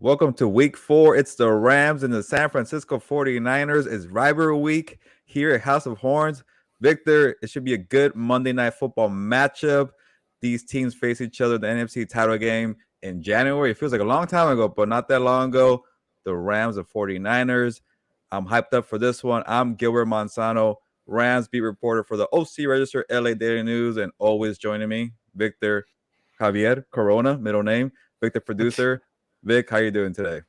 Welcome to week 4. It's the Rams and the San Francisco 49ers. It's rivalry week here at House of Horns. Victor, it should be a good Monday Night Football matchup. These teams face each other in the NFC title game in January. It feels like a long time ago, but not that long ago. The Rams and 49ers. I'm hyped up for this one. I'm Gilbert Manzano, Rams beat reporter for the OC Register, LA Daily News, and always joining me, Victor Javier Corona, middle name. Victor, producer. Vic, how you doing today?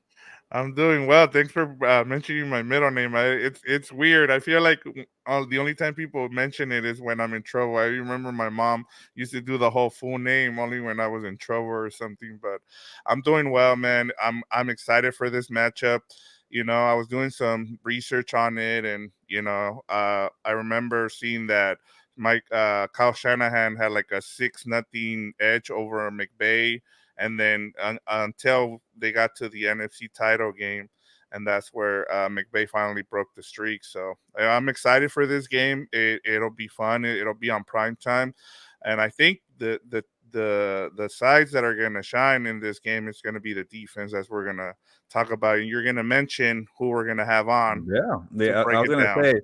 I'm doing well. Thanks for mentioning my middle name. It's weird. I feel like the only time people mention it is when I'm in trouble. I remember my mom used to do the whole full name only when I was in trouble or something. But I'm doing well, man. I'm excited for this matchup. I was doing some research on it, and I remember seeing that Mike Kyle Shanahan had like a 6-0 edge over McVay, and then until they got to the NFC title game, and that's where McVay finally broke the streak. So I'm excited for this game. It'll be fun. It'll be on prime time, and I think the sides that are going to shine in this game is going to be the defense, as we're going to talk about. And you're going to mention who we're going to have on to I break was it gonna down. say,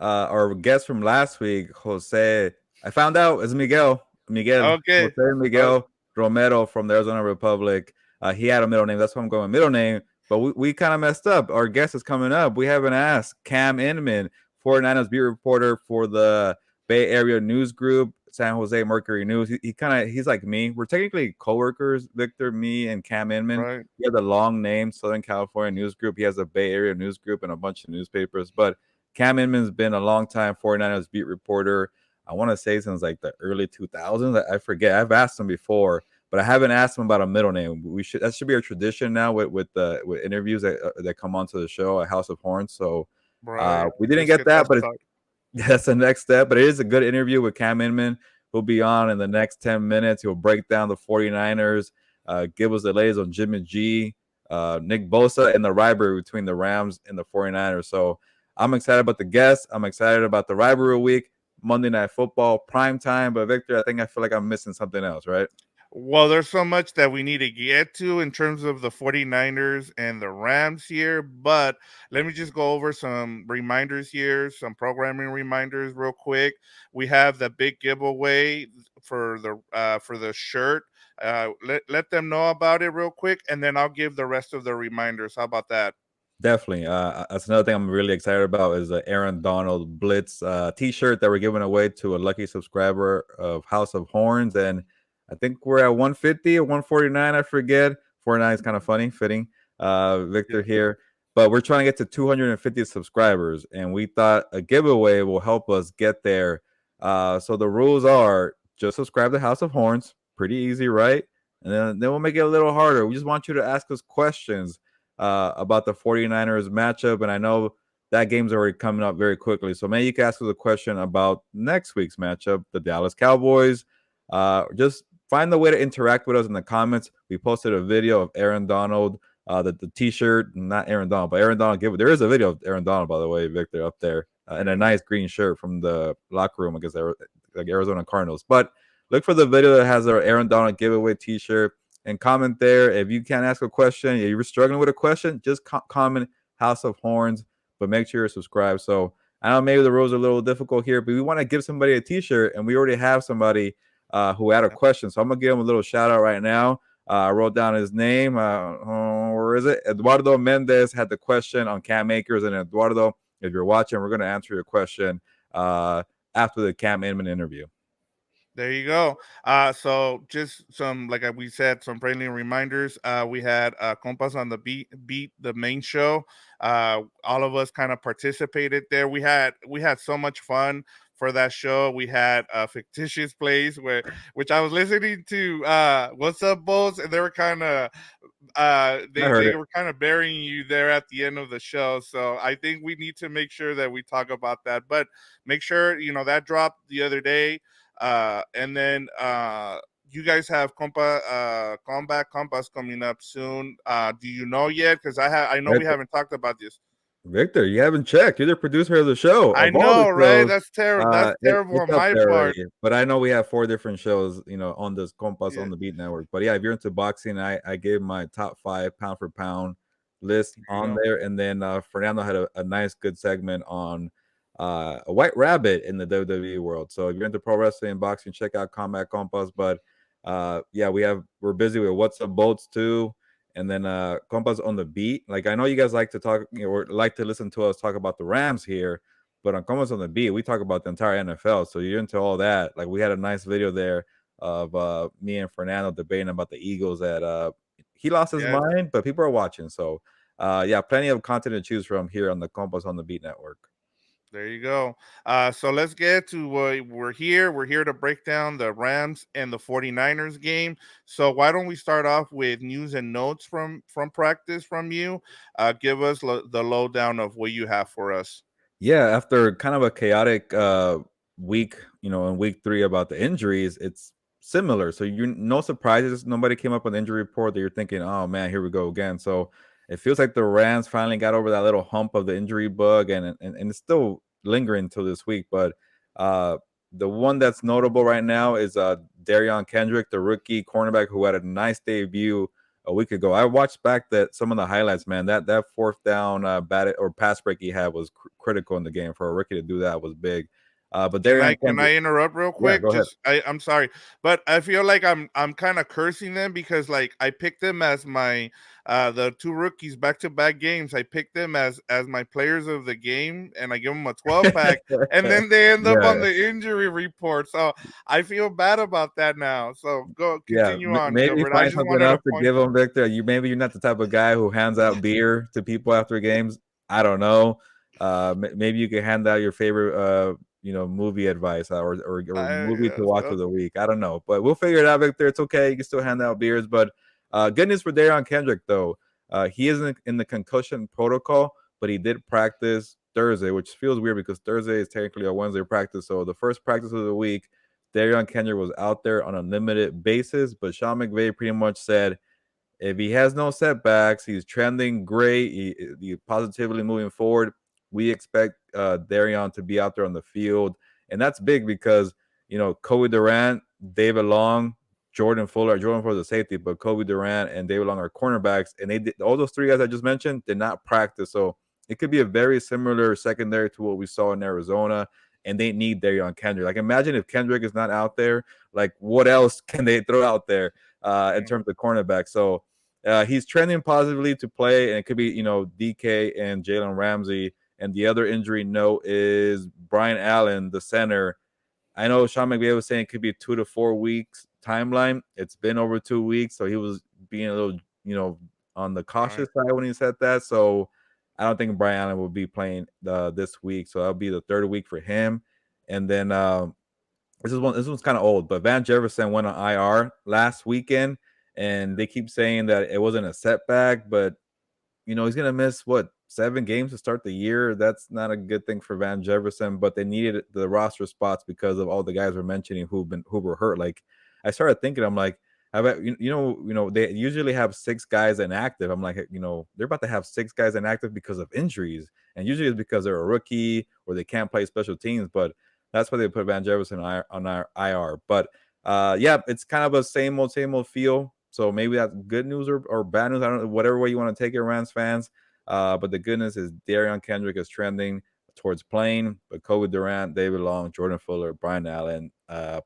our guest from last week, Jose. I found out it's Okay. Jose Miguel Romero from the Arizona Republic. He had a middle name. That's why I'm going with middle name. But we kind of messed up. Our guest is coming up. We haven't asked Cam Inman, 49ers beat reporter for the Bay Area News Group, San Jose Mercury News. He's like me. We're technically coworkers, Victor, me, and Cam Inman. Right. He has a long name, Southern California News Group. He has a Bay Area News Group and a bunch of newspapers. But Cam Inman's been a long time 49ers beat reporter. I want to say since like the early 2000s. I forget. I've asked him before, but I haven't asked him about a middle name. That should be a tradition now with interviews that come onto the show at House of Horns. So Right. we didn't Let's get get that, that but started. that's the next step. But it is a good interview with Cam Inman. He'll be on in the next 10 minutes. He'll break down the 49ers, give us the latest on Jimmy G, NickBosa, and the rivalry between the Rams and the 49ers. So I'm excited about the guests. I'm excited about the rivalry week, Monday Night Football, prime time. But Victor, I feel like I'm missing something else, right? Well, there's so much that we need to get to in terms of the 49ers and the Rams here, but let me just go over some reminders here, some programming reminders real quick. We have the big giveaway for the shirt. Let them know about it real quick, and then I'll give the rest of the reminders. How about that? Definitely. That's another thing I'm really excited about is the AaronDonald Blitz T-shirt that we're giving away to a lucky subscriber of House of Horns, and I think we're at 150 or 149. I forget. 49 is kind of funny, fitting. Victor Yeah. here, but we're trying to get to 250 subscribers, and we thought a giveaway will help us get there. So the rules are just subscribe to House of Horns. Pretty easy, right? And then we'll make it a little harder. We just want you to ask us questions about the 49ers matchup. And I know that game's already coming up very quickly. So maybe you can ask us a question about next week's matchup, the Dallas Cowboys. Just find the way to interact with us in the comments. We posted a video of AaronDonald, the T-shirt, not AaronDonald, but AaronDonald. There is a video of AaronDonald, by the way, Victor, up there, and a nice green shirt from the locker room against like Arizona Cardinals. But look for the video that has our AaronDonald giveaway T-shirt and comment there. If you can't ask a question, if you're struggling with a question, just comment House of Horns, but make sure you're subscribed. So I know maybe the rules are a little difficult here, but we want to give somebody a T-shirt, and we already have somebody who had a question. So I'm gonna give him a little shout out right now. I wrote down his name. Where is it? Eduardo Mendez had the question on Cam Akers, and Eduardo, if you're watching, we're gonna answer your question after the Cam Inman interview. There you go. So just some, like we said, some friendly reminders. We had COMPAS on the beat the main show. All of us kind of participated there. We had so much fun for that show. We had a fictitious place which I was listening to What's Up Bulls, and they were kind of I heard they it. were kind of burying you there at the end of the show. So I think we need to make sure that we talk about that. But make sure that dropped the other day. And then you guys have combat compass coming up soon. Do you know yet? Because I know we haven't talked about this. Victor, you haven't checked. You're the producer of the show, I of all the know, right? shows. That's terrible. That's terrible It's on up my there part. already. But I know we have 4 different shows, on this Compas Yeah, on the Beat Network. But yeah, if you're into boxing, I gave my top 5 pound for pound list there you on go. there. And then Fernando had a nice, good segment on a white rabbit in the WWE world. So if you're into pro wrestling and boxing, check out Combat Compas. But yeah, we're busy with What's Up Bolts too. And then Compas on the Beat. Like I know you guys like to talk, or like to listen to us talk about the Rams here, but on Compas on the Beat, we talk about the entire NFL. So you're into all that. Like we had a nice video there of me and Fernando debating about the Eagles that he lost his Yes. mind, but people are watching. So yeah, plenty of content to choose from here on the Compas on the Beat network. There you go. So let's get to what we're here. We're here to break down the Rams and the 49ers game. So why don't we start off with news and notes from practice from you? Give us the lowdown of what you have for us. Yeah, after kind of a chaotic week, in week 3 about the injuries, it's similar. So you no surprises. Nobody came up with an injury report that you're thinking, oh man, here we go again. So it feels like the Rams finally got over that little hump of the injury bug, and it's still lingering until this week. But uh, the one that's notable right now is Darion Kendrick, the rookie cornerback who had a nice debut a week ago. I watched back that some of the highlights, man. That fourth down bat or pass break he had was critical in the game. For a rookie to do that was big. But Darion Can Kendrick, I interrupt real yeah, quick? go ahead. Just I'm sorry, but I feel like I'm kind of cursing them because like I picked them as my the two rookies back to back games. I picked them as my players of the game, and I give them a 12 pack, and then they end up on Yeah, the injury report. So I feel bad about that now. So go yeah. continue on, Maybe Gilbert. I find just something wanted to else to point. give him, Victor. Maybe you're not the type of guy who hands out beer to people after games. I don't know. Maybe you can hand out your favorite, movie advice or movie to Yes, watch of the week. I don't know, but we'll figure it out, Victor. It's okay. You can still hand out beers, but good news for Darion Kendrick though. He isn't in the concussion protocol, but he did practice Thursday, which feels weird because Thursday is technically a Wednesday practice. So the first practice of the week, Darion Kendrick was out there on a limited basis, but Sean McVay pretty much said if he has no setbacks, he's trending great. He positively moving forward. We expect Darion to be out there on the field, and that's big because Kobe Durant, David Long, Jordan Fuller the safety, but Kobe Durant and David Long are cornerbacks, and all those 3 guys I just mentioned did not practice, so it could be a very similar secondary to what we saw in Arizona, and they need Darion Kendrick. Like imagine if Kendrick is not out there, like what else can they throw out there in terms of cornerback? So he's trending positively to play, and it could be DK and JalenRamsey. And the other injury note is Brian Allen, the center. I know Sean McVay was saying it could be a 2 to 4 weeks timeline. It's been over 2 weeks, so he was being a little, on the right. cautious side when he said that. So I don't think Brian Allen will be playing this week. So that'll be the third week for him. And then this one's kind of old, but Van Jefferson went on IR last weekend, and they keep saying that it wasn't a setback, but he's gonna miss what 7 games to start the year. That's not a good thing for Van Jefferson, but they needed the roster spots because of all the guys we're mentioning who were hurt. Like I started thinking, I'm like, I bet they usually have 6 guys inactive. I'm like, they're about to have 6 guys inactive because of injuries, and usually it's because they're a rookie or they can't play special teams. But that's why they put Van Jefferson on our IR. But yeah, it's kind of a same old feel. So maybe that's good news or bad news. I don't know, whatever way you want to take it, Rams fans. But the good news is Darion Kendrick is trending towards playing, but Kobe Durant, David Long, Jordan Fuller, Brian Allen,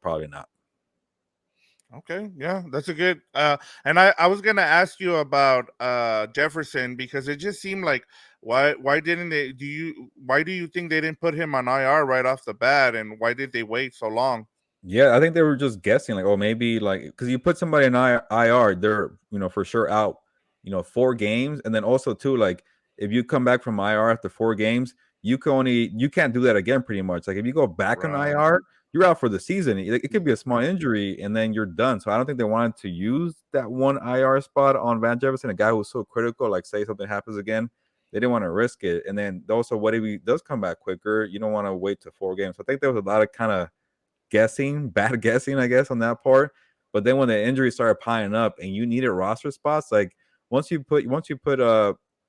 probably not. Okay, yeah, that's a good and I was gonna ask you about Jefferson because it just seemed like why didn't they why do you think they didn't put him on IR right off the bat, and why did they wait so long? Yeah, I think they were just guessing, like, oh, maybe like because you put somebody in IR, they're for sure out, 4 games, and then also too, like if you come back from IR after 4 games, you can't do that again, pretty much. Like if you go back on Right. IR, you're out for the season. It could be a small injury, and then you're done. So I don't think they wanted to use that one IR spot on Van Jefferson, a guy who's so critical. Like say something happens again, they didn't want to risk it. And then also, what if he does come back quicker? You don't want to wait to 4 games. So I think there was a lot of kind of bad guessing, I guess, on that part. But then when the injuries started piling up and you needed roster spots, like once you put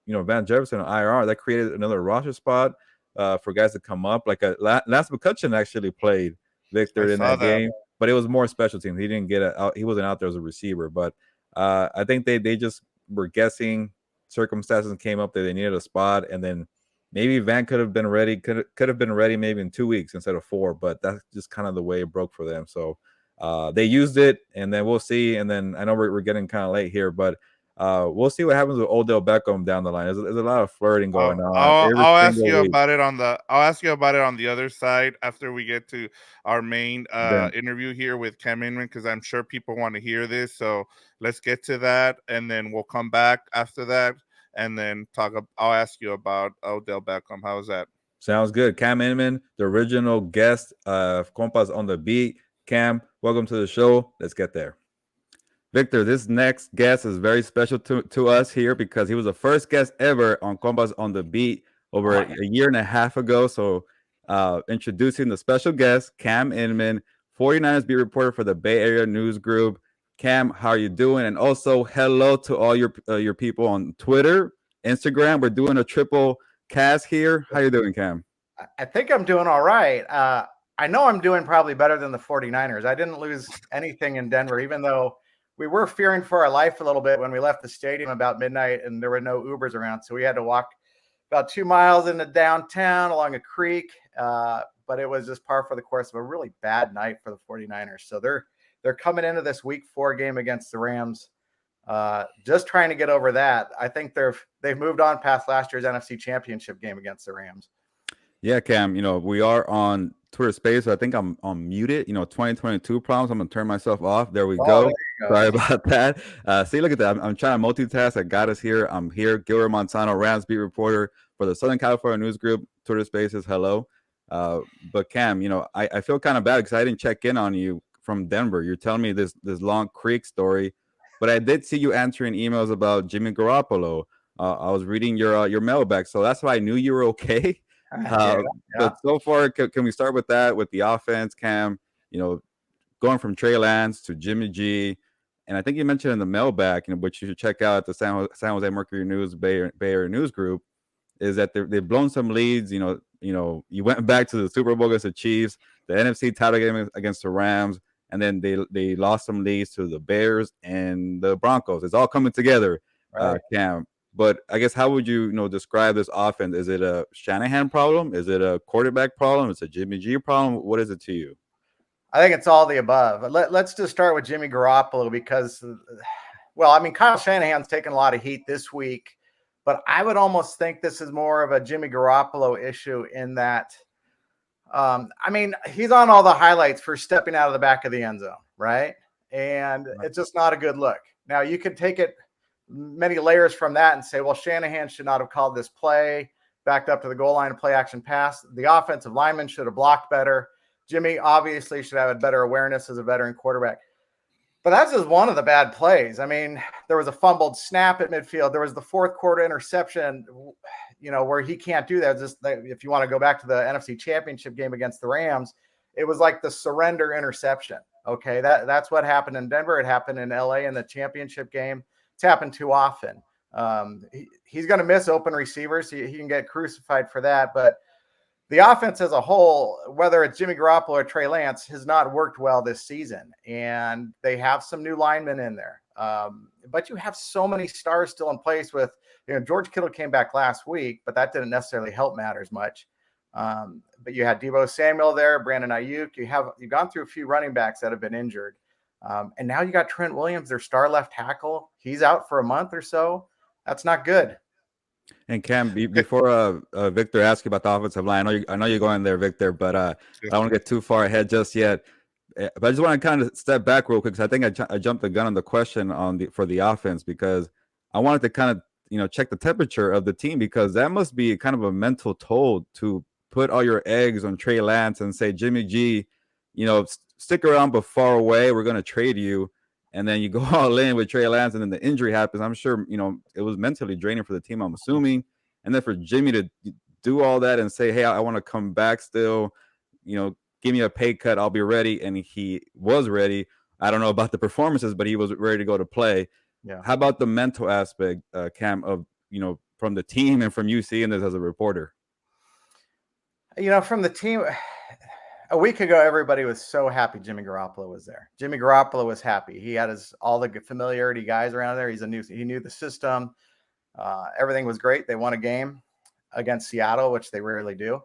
Van Jefferson on IR, that created another roster spot for guys to come up. Like Lance McCutcheon actually played I Victor in saw that that. game, but it was more special teams. He didn't he wasn't out there as a receiver. But I think they just were guessing. Circumstances came up that they needed a spot, and then maybe Van could have been ready. Could have been ready maybe in 2 weeks instead of 4. But that's just kind of the way it broke for them. So they used it, and then we'll see. And then I know we're getting kind of late here, but we'll see what happens with Odell Beckham down the line. There's a lot of flirting going on every I'll ask single you week. about it on the other side after we get to our main Then interview here with Cam Inman, because I'm sure people want to hear this. So let's get to that, and then we'll come back after that, and then I'll ask you about Odell Beckham. How's that? sounds good. Cam Inman, the original guest of Compas on the Beat. Cam, welcome to the show. Let's get there. Victor, this next guest is very special to us here because he was the first guest ever on Compas on the Beat over a year and a half ago. So introducing the special guest, Cam Inman, 49ers beat reporter for the Bay Area News Group. Cam, how are you doing? And also hello to all your people on Twitter, Instagram. We're doing a triple cast here. How you doing, Cam? I think I'm doing all right. I know I'm doing probably better than the 49ers. I didn't lose anything in Denver, even though we were fearing for our life a little bit when we left the stadium about midnight and there were no Ubers around. So we had to walk about 2 miles into downtown along a creek. But it was just par for the course of a really bad night for the 49ers. So they're coming into this week 4 game against the Rams. Just trying to get over that. I think they've moved on past last year's NFC Championship game against the Rams. Yeah, Cam, we are on Twitter Space. So I think I'm muted. 2022 problems. I'm going to turn myself off. There we go. There Sorry about that. See, look at that. I'm trying to multitask. I got us here. I'm here. Gilbert Manzano, Rams beat reporter for the Southern California News Group. Twitter Spaces. Hello. But Cam, I feel kind of bad because I didn't check in on you from Denver. You're telling me this Long Creek story, but I did see you answering emails about Jimmy Garoppolo. I was reading your mailbag, so that's why I knew you were okay. Yeah. But so far, can we start with that, with the offense, Cam? Going from Trey Lance to Jimmy G, and I think you mentioned in the mailbag, which you should check out at the San Jose Mercury News Bay Area News Group, is that they've blown some leads. You went back to the Super Bowl against the Chiefs, the NFC title game against the Rams, and then they lost some leads to the Bears and the Broncos. It's all coming together, Right. Cam. But I guess how would you describe this offense? Is it a Shanahan problem? Is it a quarterback problem? Is it a Jimmy G problem? What is it to you? I think it's all the above. Let's just start with Jimmy Garoppolo because, Kyle Shanahan's taken a lot of heat this week, but I would almost think this is more of a Jimmy Garoppolo issue in that, he's on all the highlights for stepping out of the back of the end zone, right? And it's just not a good look. Now, you could take it many layers from that and say, well, Shanahan should not have called this play, backed up to the goal line and play action pass. The offensive lineman should have blocked better. Jimmy obviously should have a better awareness as a veteran quarterback. But that's just one of the bad plays. There was a fumbled snap at midfield. There was the fourth quarter interception, where he can't do that. Just if you want to go back to the NFC Championship game against the Rams, it was like the surrender interception. Okay, that's what happened in Denver. It happened in LA in the championship game. It's happened too often. He's going to miss open receivers. He can get crucified for that. But the offense as a whole, whether it's Jimmy Garoppolo or Trey Lance, has not worked well this season. And they have some new linemen in there. But you have so many stars still in place with, George Kittle came back last week, but that didn't necessarily help matters much. But you had DeeboSamuel there, Brandon Ayuk. You've gone through a few running backs that have been injured. And now you got Trent Williams, their star left tackle. He's out for a month or so. That's not good. And Cam, before Victor asks you about the offensive line, I know you're going there, Victor, but I don't want to get too far ahead just yet. But I just want to kind of step back real quick because I think I jumped the gun on the question for the offense because I wanted to kind of check the temperature of the team because that must be kind of a mental toll to put all your eggs on Trey Lance and say, Jimmy G, stick around but far away. We're going to trade you. And then you go all in with Trey Lance and then the injury happens. I'm sure, it was mentally draining for the team, I'm assuming. And then for Jimmy to do all that and say, hey, I want to come back still, give me a pay cut. I'll be ready. And he was ready. I don't know about the performances, but he was ready to go to play. Yeah. How about the mental aspect, Cam, of, from the team and from you seeing this as a reporter? From the team, a week ago, everybody was so happy Jimmy Garoppolo was there. Jimmy Garoppolo was happy. He had all the familiarity guys around there. He knew the system. Everything was great. They won a game against Seattle, which they rarely do.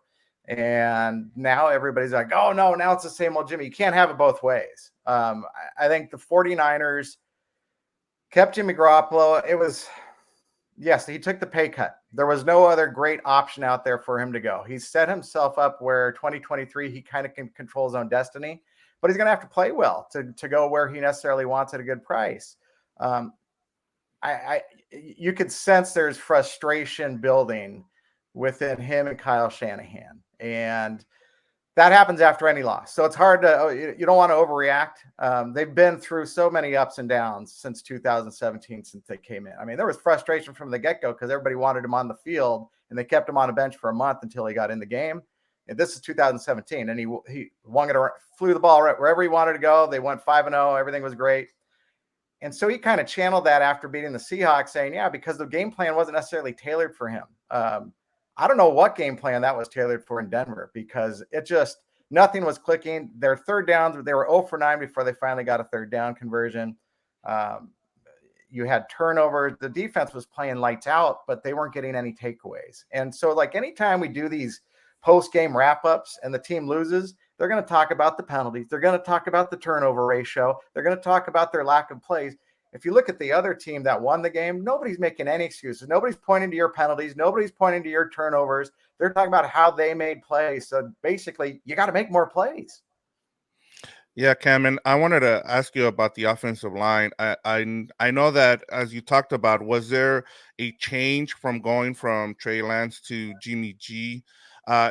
And now everybody's like, oh, no, now it's the same old Jimmy. You can't have it both ways. I think the 49ers kept Jimmy Garoppolo. Yes, he took the pay cut. There was no other great option out there for him to go. He set himself up where 2023, he kind of can control his own destiny, but he's going to have to play well to go where he necessarily wants at a good price. You could sense there's frustration building within him and Kyle Shanahan. And that happens after any loss. So it's hard you don't want to overreact. They've been through so many ups and downs since 2017, since they came in. I mean, there was frustration from the get-go because everybody wanted him on the field and they kept him on a bench for a month until he got in the game. And this is 2017. And he flew the ball right wherever he wanted to go. They went 5-0. Everything was great. And so he kind of channeled that after beating the Seahawks, saying, yeah, because the game plan wasn't necessarily tailored for him. I don't know what game plan that was tailored for in Denver, because nothing was clicking. Their third downs, they were 0 for 9 before they finally got a third down conversion. You had turnovers. The defense was playing lights out, but they weren't getting any takeaways. And so, like, anytime we do these post-game wrap-ups and the team loses, they're going to talk about the penalties. They're going to talk about the turnover ratio. They're going to talk about their lack of plays. If you look at the other team that won the game, nobody's making any excuses. Nobody's pointing to your penalties. Nobody's pointing to your turnovers. They're talking about how they made plays. So basically, you got to make more plays. Yeah, Cam, and I wanted to ask you about the offensive line. I know that, as you talked about, was there a change from going from Trey Lance to Jimmy G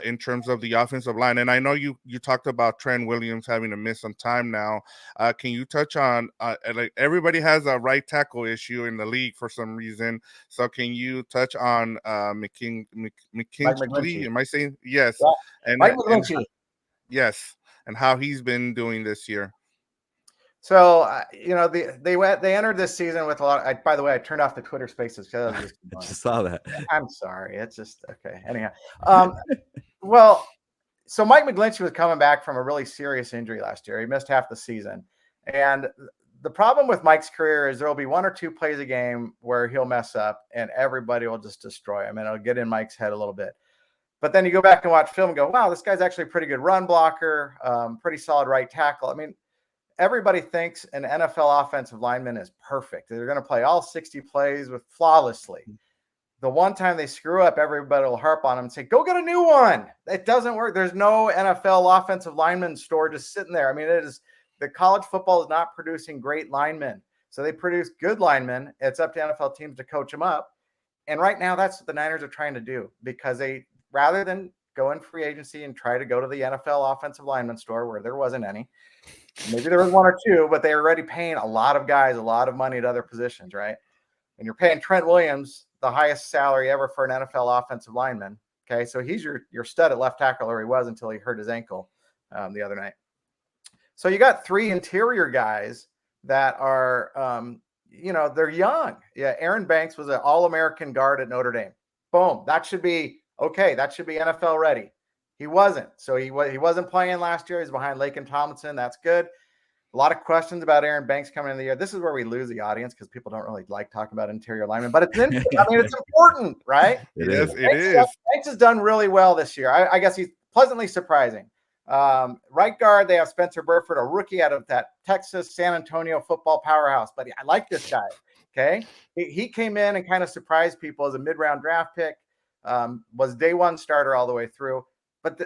in terms of the offensive line? And I know you talked about Trent Williams having to miss some time now. Can you touch on like, everybody has a right tackle issue in the league for some reason? So can you touch on Mcglinchey? Am I saying yes? Yeah. And Mcglinchey. Yes, and how he's been doing this year. So, they entered this season with a lot. By the way, I turned off the Twitter Spaces because I just saw that. I'm sorry. It's just okay. Anyhow, well, so Mike Mcglinchey was coming back from a really serious injury last year. He missed half the season, and the problem with Mike's career is there will be one or two plays a game where he'll mess up, and everybody will just destroy him, and it'll get in Mike's head a little bit. But then you go back and watch film and go, wow, this guy's actually a pretty good run blocker, pretty solid right tackle. I mean, everybody thinks an NFL offensive lineman is perfect. They're going to play all 60 plays flawlessly. The one time they screw up, everybody will harp on them and say, go get a new one. It doesn't work. There's no NFL offensive lineman store just sitting there. I mean, the college football is not producing great linemen. So they produce good linemen. It's up to NFL teams to coach them up. And right now, that's what the Niners are trying to do, because rather than go in free agency and try to go to the NFL offensive lineman store where there wasn't any, maybe there was one or two, but they were already paying a lot of guys a lot of money at other positions, right? And you're paying Trent Williams the highest salary ever for an NFL offensive lineman. Okay, so he's your stud at left tackle, or he was until he hurt his ankle the other night. So you got three interior guys that are, they're young. Yeah, Aaron Banks was an All-American guard at Notre Dame. Boom, that should be okay. That should be NFL ready. He wasn't. So he wasn't playing last year. He's behind Laken Tomlinson. That's good. A lot of questions about Aaron Banks coming in the year. This is where we lose the audience because people don't really like talking about interior linemen, but it's important, right? It is. Banks has done really well this year. I guess he's pleasantly surprising. Right guard, they have Spencer Burford, a rookie out of that Texas San Antonio football powerhouse. But I like this guy. Okay. He came in and kind of surprised people as a mid-round draft pick. Was day one starter all the way through. But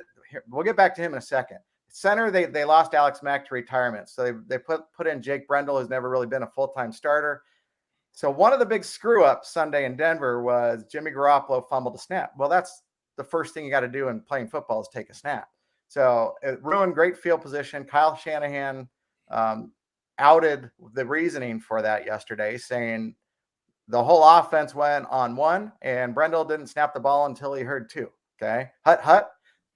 we'll get back to him in a second. Center, they lost Alex Mack to retirement. So they put in Jake Brendel, who's never really been a full-time starter. So one of the big screw-ups Sunday in Denver was Jimmy Garoppolo fumbled a snap. Well, that's the first thing you got to do in playing football is take a snap. So it ruined great field position. Kyle Shanahan outed the reasoning for that yesterday, saying the whole offense went on one, and Brendel didn't snap the ball until he heard two. Okay. Hut,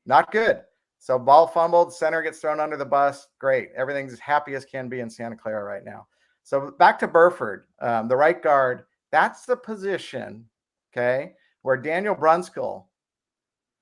not good. So ball fumbled, center gets thrown under the bus. Great. Everything's as happy as can be in Santa Clara right now. So back to Burford, the right guard. That's the position, okay, where Daniel Brunskill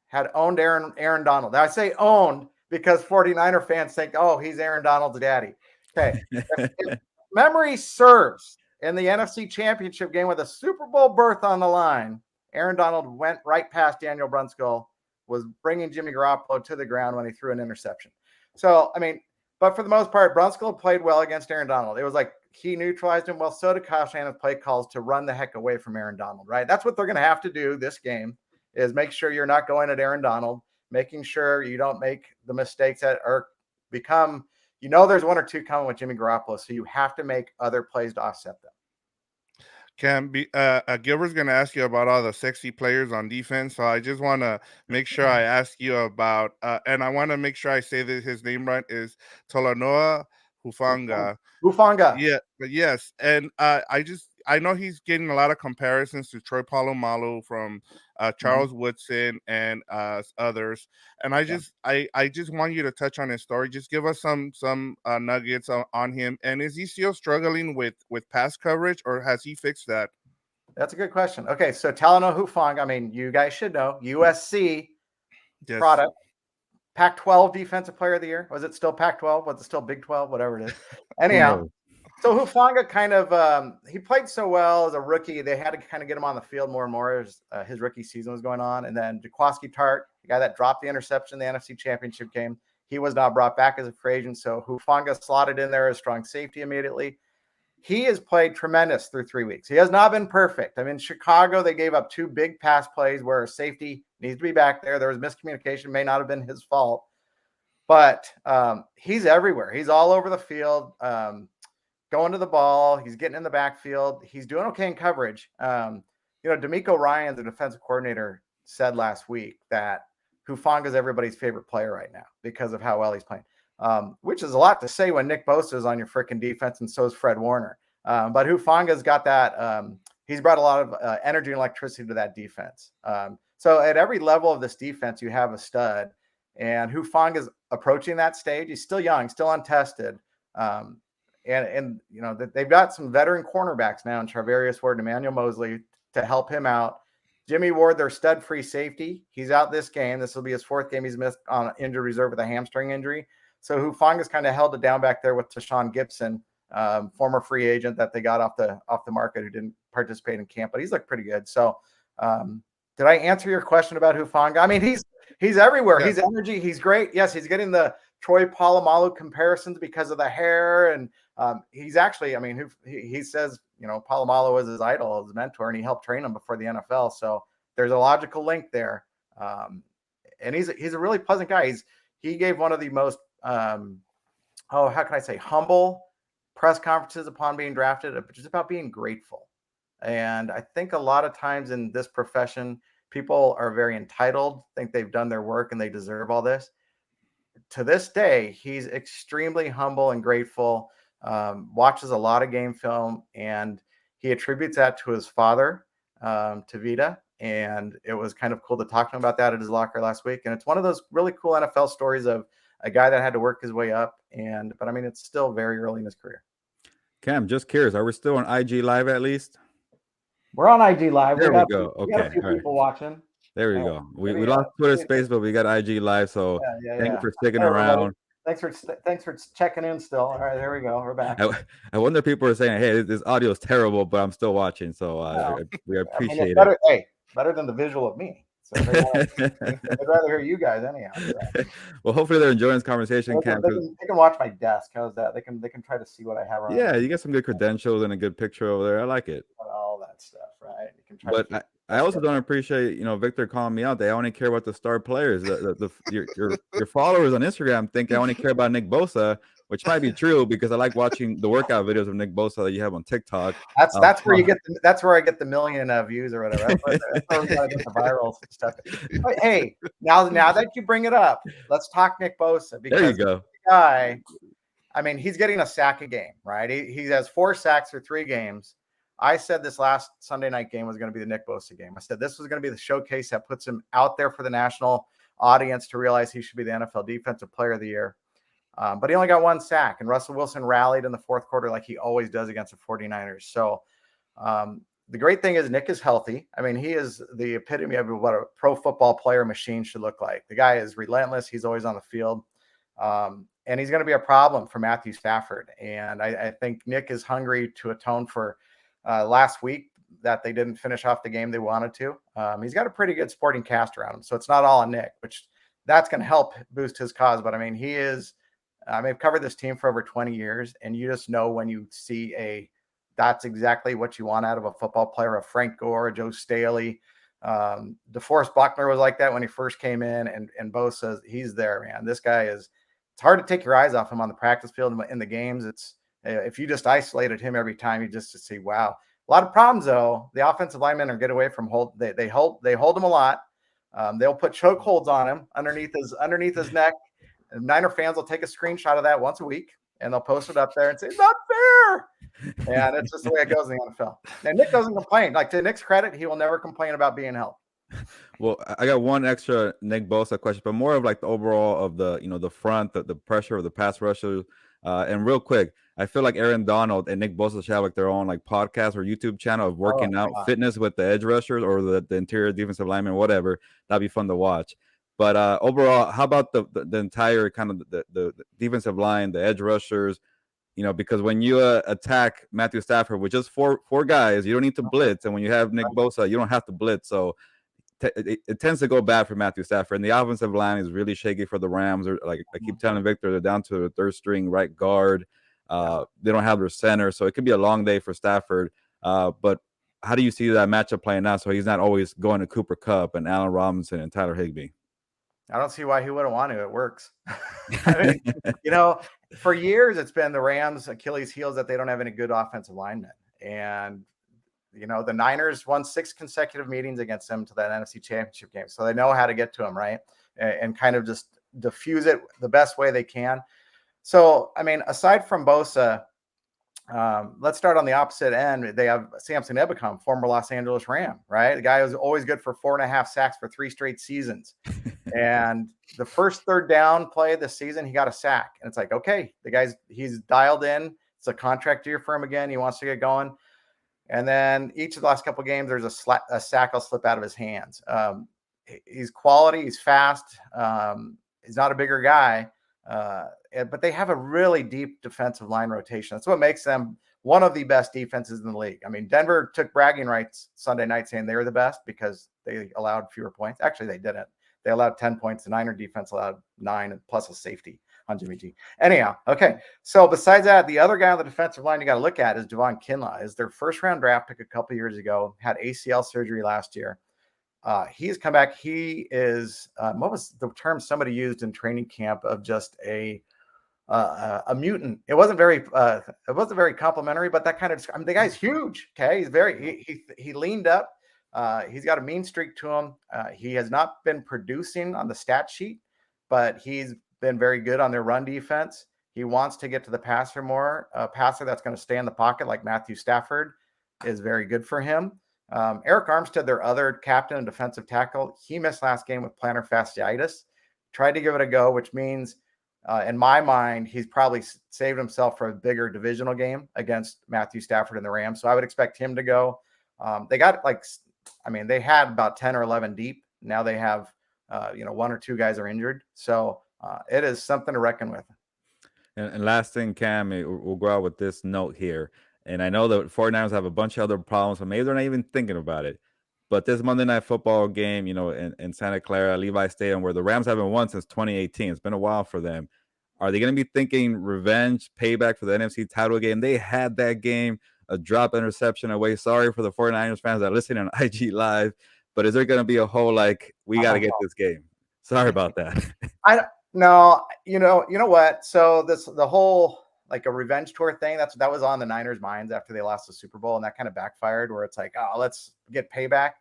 had owned AaronDonald. Now I say owned because 49er fans think, oh, he's AaronDonald's daddy. Okay. If memory serves, in the NFC Championship game with a Super Bowl berth on the line, AaronDonald went right past Daniel Brunskill, was bringing Jimmy Garoppolo to the ground when he threw an interception. So, I mean, but for the most part, Brunskill played well against AaronDonald. It was like he neutralized him. Well, so did Kyle Shanahan's play calls to run the heck away from AaronDonald, right? That's what they're going to have to do this game, is make sure you're not going at AaronDonald, making sure you don't make the mistakes that are become, there's one or two coming with Jimmy Garoppolo, so you have to make other plays to offset them. Gilbert's going to ask you about all the sexy players on defense, so I just want to make sure I ask you about, and I want to make sure I say that his name right, is Talanoa Hufanga. Yeah, but yes, and I know he's getting a lot of comparisons to Troy Polamalu from Charles Woodson and others, and I just want you to touch on his story. Just give us some nuggets on him. And is he still struggling with pass coverage, or has he fixed that? That's a good question. Okay, so Talanoa Hufanga, I mean, you guys should know, USC product. Pac-12 Defensive Player of the Year. Was it still Pac-12? Was it still Big 12? Whatever it is. Anyhow, so Hufanga kind of he played so well as a rookie. They had to kind of get him on the field more and more as his rookie season was going on. And then Jaquaski Tart, the guy that dropped the interception in the NFC Championship game, he was now brought back as a free agent. So Hufanga slotted in there as strong safety immediately. He has played tremendous through 3 weeks. He has not been perfect. I mean, Chicago, they gave up 2 big pass plays where safety needs to be back there. There was miscommunication, may not have been his fault. But he's everywhere. He's all over the field, going to the ball. He's getting in the backfield. He's doing okay in coverage. D'Amico Ryan, the defensive coordinator, said last week that Hufanga is everybody's favorite player right now because of how well he's playing. Which is a lot to say when NickBosa is on your freaking defense, and so is Fred Warner. But Hufanga's got that. He's brought a lot of energy and electricity to that defense. So at every level of this defense, you have a stud. And Hufanga's approaching that stage. He's still young, still untested. And they've got some veteran cornerbacks now in Charvarius Ward and Emmanuel Mosley to help him out. Jimmy Ward, their stud-free safety. He's out this game. This will be his 4th game he's missed on injured reserve with a hamstring injury. So Hufanga's kind of held it down back there with Tashawn Gibson, former free agent that they got off the market who didn't participate in camp, but he's looked pretty good. So did I answer your question about Hufanga? I mean, he's everywhere. Yeah. He's energy. He's great. Yes, he's getting the Troy Polamalu comparisons because of the hair. And he's actually, I mean, he says, Polamalu was his idol, his mentor, and he helped train him before the NFL. So there's a logical link there. And he's a really pleasant guy. He gave one of the most, how can I say, humble press conferences upon being drafted, just about being grateful. And I think a lot of times in this profession, people are very entitled, think they've done their work and they deserve all this. To this day, he's extremely humble and grateful, watches a lot of game film, and he attributes that to his father, to Vita. And it was kind of cool to talk to him about that at his locker last week. And it's one of those really cool NFL stories of a guy that had to work his way up. But I mean, it's still very early in his career. Cam, just curious, are we still on IG Live at least? We're on IG Live. There we go. We got a few people watching. There we go. We lost Twitter Space, but we got IG Live. So thank you for sticking around. Thanks for checking in still. All right, there we go. We're back. I wonder if people are saying, hey, this audio is terrible, but I'm still watching. So we appreciate it. Better, hey, better than the visual of me. So I'd rather hear you guys anyhow. So. Well, hopefully they're enjoying this conversation, Cam. They can watch my desk. How's that? They can try to see what I have around. Yeah, you get some good credentials and a good picture over there. I like it. All that stuff, right? You can try. But I also don't appreciate, Victor calling me out. They only care about the star players. Your followers on Instagram think I only care about NickBosa, which might be true because I like watching the workout videos of NickBosa that you have on TikTok. That's where you get that's where I get the million views or whatever. That's where we gotta get the viral stuff. But hey, now that you bring it up, let's talk NickBosa, because there you go. The guy, I mean, he's getting a sack a game, right? He has 4 sacks for 3 games. I said this last Sunday night game was going to be the NickBosa game. I said this was going to be the showcase that puts him out there for the national audience to realize he should be the NFL Defensive Player of the Year. But he only got 1 sack, and Russell Wilson rallied in the 4th quarter like he always does against the 49ers. So the great thing is Nick is healthy. I mean, he is the epitome of what a pro football player machine should look like. The guy is relentless. He's always on the field. And he's going to be a problem for MatthewStafford. And I think Nick is hungry to atone for last week that they didn't finish off the game they wanted to. He's got a pretty good sporting cast around him. So it's not all on Nick, which that's going to help boost his cause. But I mean, I've covered this team for over 20 years, and you just know when you see that's exactly what you want out of a football player, a Frank Gore, a Joe Staley. DeForest Buckner was like that when he first came in, and Bosa, he's there, man. This guy it's hard to take your eyes off him on the practice field and in the games. It's if you just isolated him every time, you just to see, wow. A lot of problems though. The offensive linemen are get away from hold. They hold him a lot. They'll put choke holds on him underneath his neck. And Niner fans will take a screenshot of that once a week and they'll post it up there and say, "It's not fair." And it's just the way it goes in the NFL. And Nick doesn't complain. Like, to Nick's credit, he will never complain about being held. Well, I got one extra NickBosa question, but more of like the overall of the, the front, the pressure of the pass rusher. And real quick, I feel like AaronDonald and NickBosa should have like their own like podcast or YouTube channel of working out fitness with the edge rushers or the interior defensive lineman, whatever. That'd be fun to watch. But overall, how about the entire kind of the defensive line, the edge rushers? Because when you attack MatthewStafford with just four guys, you don't need to blitz. And when you have NickBosa, you don't have to blitz. So it tends to go bad for MatthewStafford. And the offensive line is really shaky for the Rams. Or like I keep telling Victor, they're down to the third string right guard. They don't have their center. So it could be a long day for Stafford. But how do you see that matchup playing out so he's not always going to Cooper Kupp and Allen Robinson and Tyler Higbee? I don't see why he wouldn't want to. It works. I mean, for years it's been the Rams' Achilles heels that they don't have any good offensive linemen. And, the Niners won 6 consecutive meetings against them to that NFC Championship game. So they know how to get to him, right? And kind of just diffuse it the best way they can. So, I mean, aside from Bosa, let's start on the opposite end. They have Samson Ebukam, former Los Angeles Ram, right? The guy was always good for 4.5 sacks for 3 straight seasons. And the first third down play this season, he got a sack. And it's like, okay, he's dialed in. It's a contract year for him again. He wants to get going. And then each of the last couple of games, there's a sack will slip out of his hands. He's quality. He's fast. He's not a bigger guy. But they have a really deep defensive line rotation. That's what makes them one of the best defenses in the league. I mean, Denver took bragging rights Sunday night saying they were the best because they allowed fewer points. Actually, they didn't. They allowed 10 points. The Niner defense allowed 9 and plus a safety on Jimmy G. Anyhow, okay. So besides that, the other guy on the defensive line you got to look at is Devon Kinla. Is their first round draft pick a couple years ago, had ACL surgery last year. He's come back. He is what was the term somebody used in training camp of just a mutant. It wasn't very complimentary, but that kind of, the guy's huge. Okay. He's he leaned up. He's got a mean streak to him. He has not been producing on the stat sheet, but he's been very good on their run defense. He wants to get to the passer more. A passer that's going to stay in the pocket like MatthewStafford is very good for him. Eric Armstead, their other captain and defensive tackle, he missed last game with plantar fasciitis. Tried to give it a go, which means, in my mind, he's probably saved himself for a bigger divisional game against MatthewStafford and the Rams. So I would expect him to go. They got they had about 10 or 11 deep. Now they have, 1 or 2 guys are injured. So it is something to reckon with. And last thing, Cam, we'll go out with this note here. And I know the 49ers have a bunch of other problems, so maybe they're not even thinking about it. But this Monday Night Football game, in Santa Clara, Levi Stadium, where the Rams haven't won since 2018, it's been a while for them. Are they going to be thinking revenge, payback for the NFC title game? They had that game, a drop interception away. Sorry for the 49ers fans that are listening on IG Live, but is there going to be a whole, we got to get this game? Sorry about that. No, you know what? So the whole a revenge tour thing, that was on the Niners' minds after they lost the Super Bowl, and that kind of backfired where it's like, oh, let's get payback.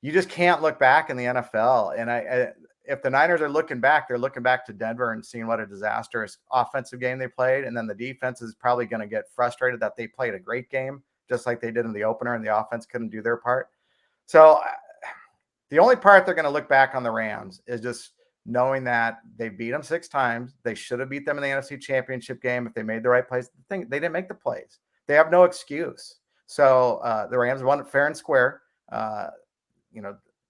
You just can't look back in the NFL. And if the Niners are looking back, they're looking back to Denver and seeing what a disastrous offensive game they played. And then the defense is probably going to get frustrated that they played a great game, just like they did in the opener, and the offense couldn't do their part. So the only part they're going to look back on the Rams is just knowing that they beat them 6 times. They should have beat them in the NFC Championship game if they made the right plays. They didn't make the plays. They have no excuse. So the Rams won it fair and square.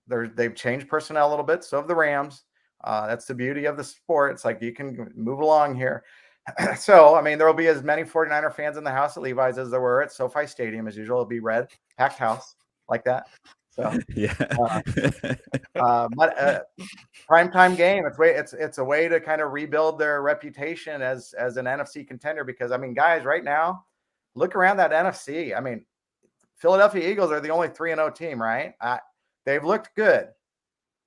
They've changed personnel a little bit. So have the Rams. That's the beauty of the sport. It's like you can move along here. So, I mean, there will be as many 49er fans in the house at Levi's as there were at SoFi Stadium. As usual, it'll be red, packed house like that. So, yeah. But primetime game. It's a way to kind of rebuild their reputation as an NFC contender. Because I mean, guys, right now, look around that NFC. I mean, Philadelphia Eagles are the only 3-0 team, right? They've looked good.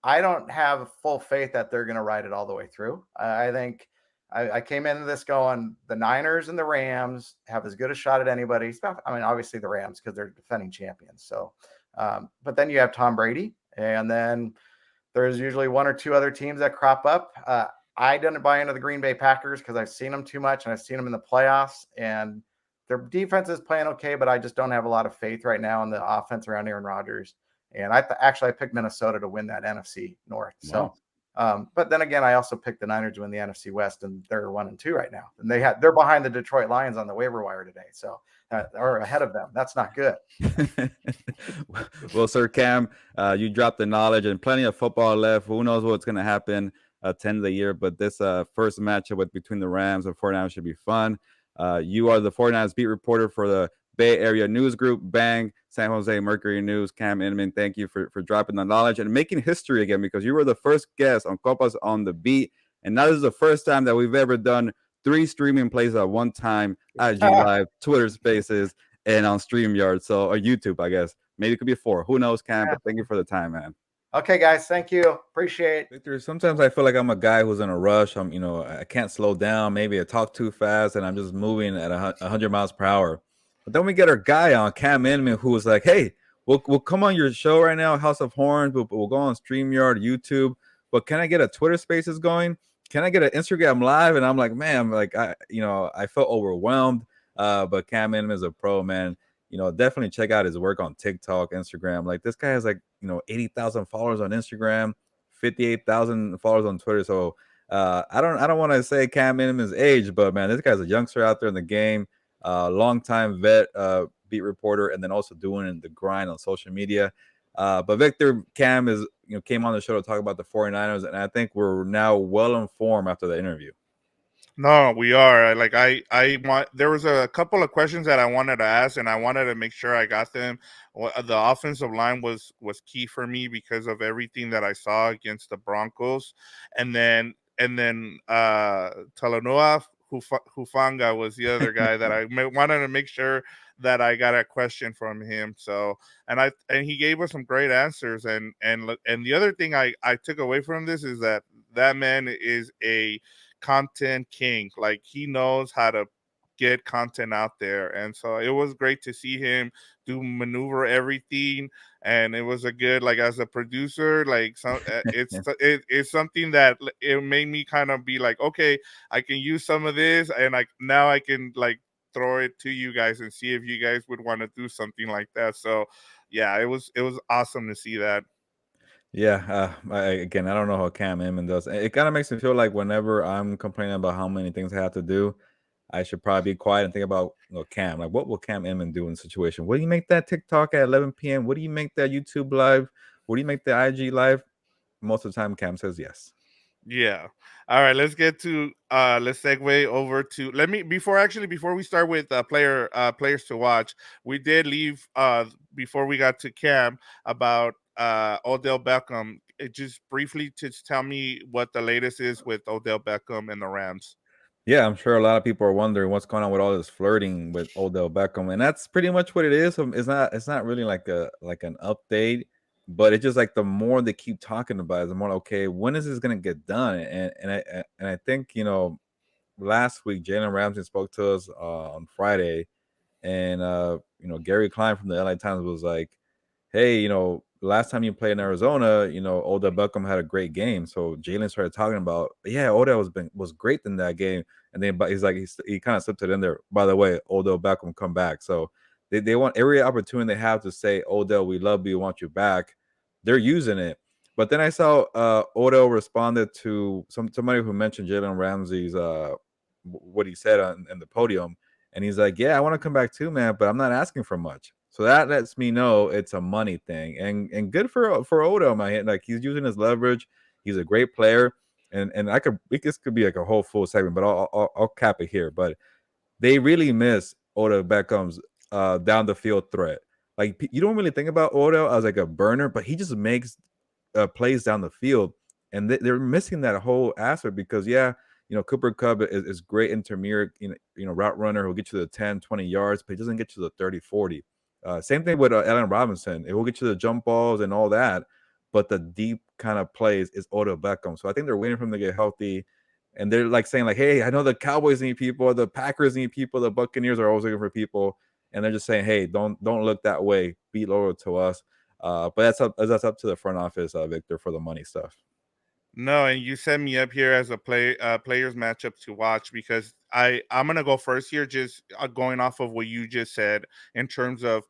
I don't have full faith that they're going to ride it all the way through. I think I came into this going the Niners and the Rams have as good a shot at anybody. I mean, obviously the Rams because they're defending champions. So, but then you have Tom Brady, and then there's usually one or two other teams that crop up. I didn't buy into the Green Bay Packers because I've seen them too much, and I've seen them in the playoffs, and their defense is playing okay, but I just don't have a lot of faith right now in the offense around Aaron Rodgers. And I picked Minnesota to win that NFC North. Wow. So, but then again, I also picked the Niners to win the NFC West, and they're 1-2 right now. And they're behind the Detroit Lions on the waiver wire today, so or ahead of them. That's not good. Well, Sir Cam, you dropped the knowledge and plenty of football left. Who knows what's going to happen at the end of the year? But this first matchup between the Rams and 49ers should be fun. You are the 49ers beat reporter for the Bay Area News Group, Bang, San Jose Mercury News. Cam Inman, thank you for dropping the knowledge and making history again, because you were the first guest on COMPAS on the beat. And now this is the first time that we've ever done 3 streaming plays at one time, IG Live, Twitter Spaces, and on StreamYard. So, or YouTube, I guess. Maybe it could be 4. Who knows, Cam? But thank you for the time, man. Okay, guys. Thank you. Appreciate it. Victor, sometimes I feel like I'm a guy who's in a rush. I can't slow down. Maybe I talk too fast and I'm just moving at 100 miles per hour. But then we get our guy on, Cam Inman, who was like, hey, we'll come on your show right now, House of Horns. We'll go on StreamYard, YouTube. But can I get a Twitter Spaces going? Can I get an Instagram Live? And I'm like, man, I felt overwhelmed. But Cam Inman is a pro, man. Definitely check out his work on TikTok, Instagram. Like, this guy has 80,000 followers on Instagram, 58,000 followers on Twitter. So I don't want to say Cam Inman's age, but man, this guy's a youngster out there in the game, longtime vet, beat reporter, and then also doing the grind on social media. But Victor, Cam came on the show to talk about the 49ers, and I think we're now well informed after the interview. No, we are. There was a couple of questions that I wanted to ask, and I wanted to make sure I got them. The offensive line was key for me because of everything that I saw against the Broncos, and then Talanoa Hufanga was the other guy that I wanted to make sure that I got a question from him. So, and he gave us some great answers. And the other thing I took away from this is that man is a content king. Like, he knows how to get content out there, and so it was great to see him maneuver everything. And it was a good, like, as a producer, like, it's something that it made me kind of be like, okay, I can use some of this, and now I can throw it to you guys and see if you guys would want to do something like that. So yeah, it was awesome to see that. Yeah, I don't know how Cam Inman does. It kind of makes me feel like whenever I'm complaining about how many things I have to do, I should probably be quiet and think about Cam. Like, what will Cam Inman do in the situation? Will you make that TikTok at 11 p.m.? What do you make that YouTube live? What do you make the IG live? Most of the time, Cam says yes. Yeah. All right. Let's get to let's segue over to before we start with players to watch. We did leave before we got to Cam about Odell Beckham. Just briefly to tell me what the latest is with Odell Beckham and the Rams. Yeah, I'm sure a lot of people are wondering what's going on with all this flirting with Odell Beckham, and that's pretty much what it is. It's not really like an update, but it's just like the more they keep talking about it, the more okay, when is this gonna get done? And I think last week JalenRamsey spoke to us on Friday, and Gary Klein from the LA Times was like, hey, last time you played in Arizona, Odell Beckham had a great game. So Jalen started talking about, yeah, Odell was great in that game. And then, but he's like, he kind of slipped it in there. By the way, Odell Beckham come back. So they want every opportunity they have to say, Odell, we love you, want you back. They're using it. But then I saw Odell responded to somebody who mentioned JalenRamsey's what he said in the podium. And he's like, yeah, I want to come back too, man, but I'm not asking for much. So that lets me know it's a money thing, and good for Odell, man. Like, he's using his leverage. He's a great player, and this could be like a whole full segment, but I'll cap it here. But they really miss Odell Beckham's down the field threat. Like, you don't really think about Odell as like a burner, but he just makes plays down the field, and they're missing that whole aspect because Cooper Kupp is great intermediate, route runner who'll get you to the 10, 20 yards, but he doesn't get you to the 30, 40. Same thing with Allen Robinson. It will get you the jump balls and all that, but the deep kind of plays is Odell Beckham. So I think they're waiting for him to get healthy. And they're like saying, like, hey, I know the Cowboys need people, the Packers need people, the Buccaneers are always looking for people. And they're just saying, hey, don't look that way. Be loyal to us. But that's up to the front office, Victor, for the money stuff. No, and you set me up here as a players matchup to watch, because I'm gonna go first here, just going off of what you just said in terms of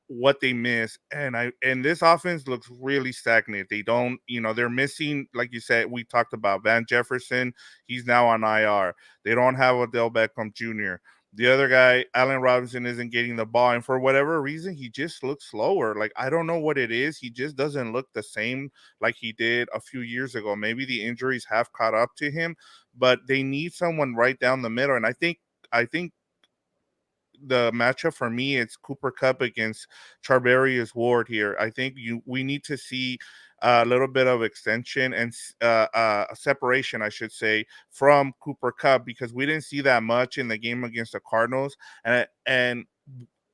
what they miss. And this offense looks really stagnant. They don't, they're missing, like you said, we talked about Van Jefferson. He's now on IR. They don't have Odell Beckham Jr. The other guy, Allen Robinson, isn't getting the ball, and for whatever reason, he just looks slower. Like, I don't know what it is. He just doesn't look the same like he did a few years ago. Maybe the injuries have caught up to him, but they need someone right down the middle. And I think the matchup for me, it's Cooper Kupp against Charvarius Ward here. I think we need to see a little bit of extension and separation, I should say, from Cooper Kupp, because we didn't see that much in the game against the Cardinals. And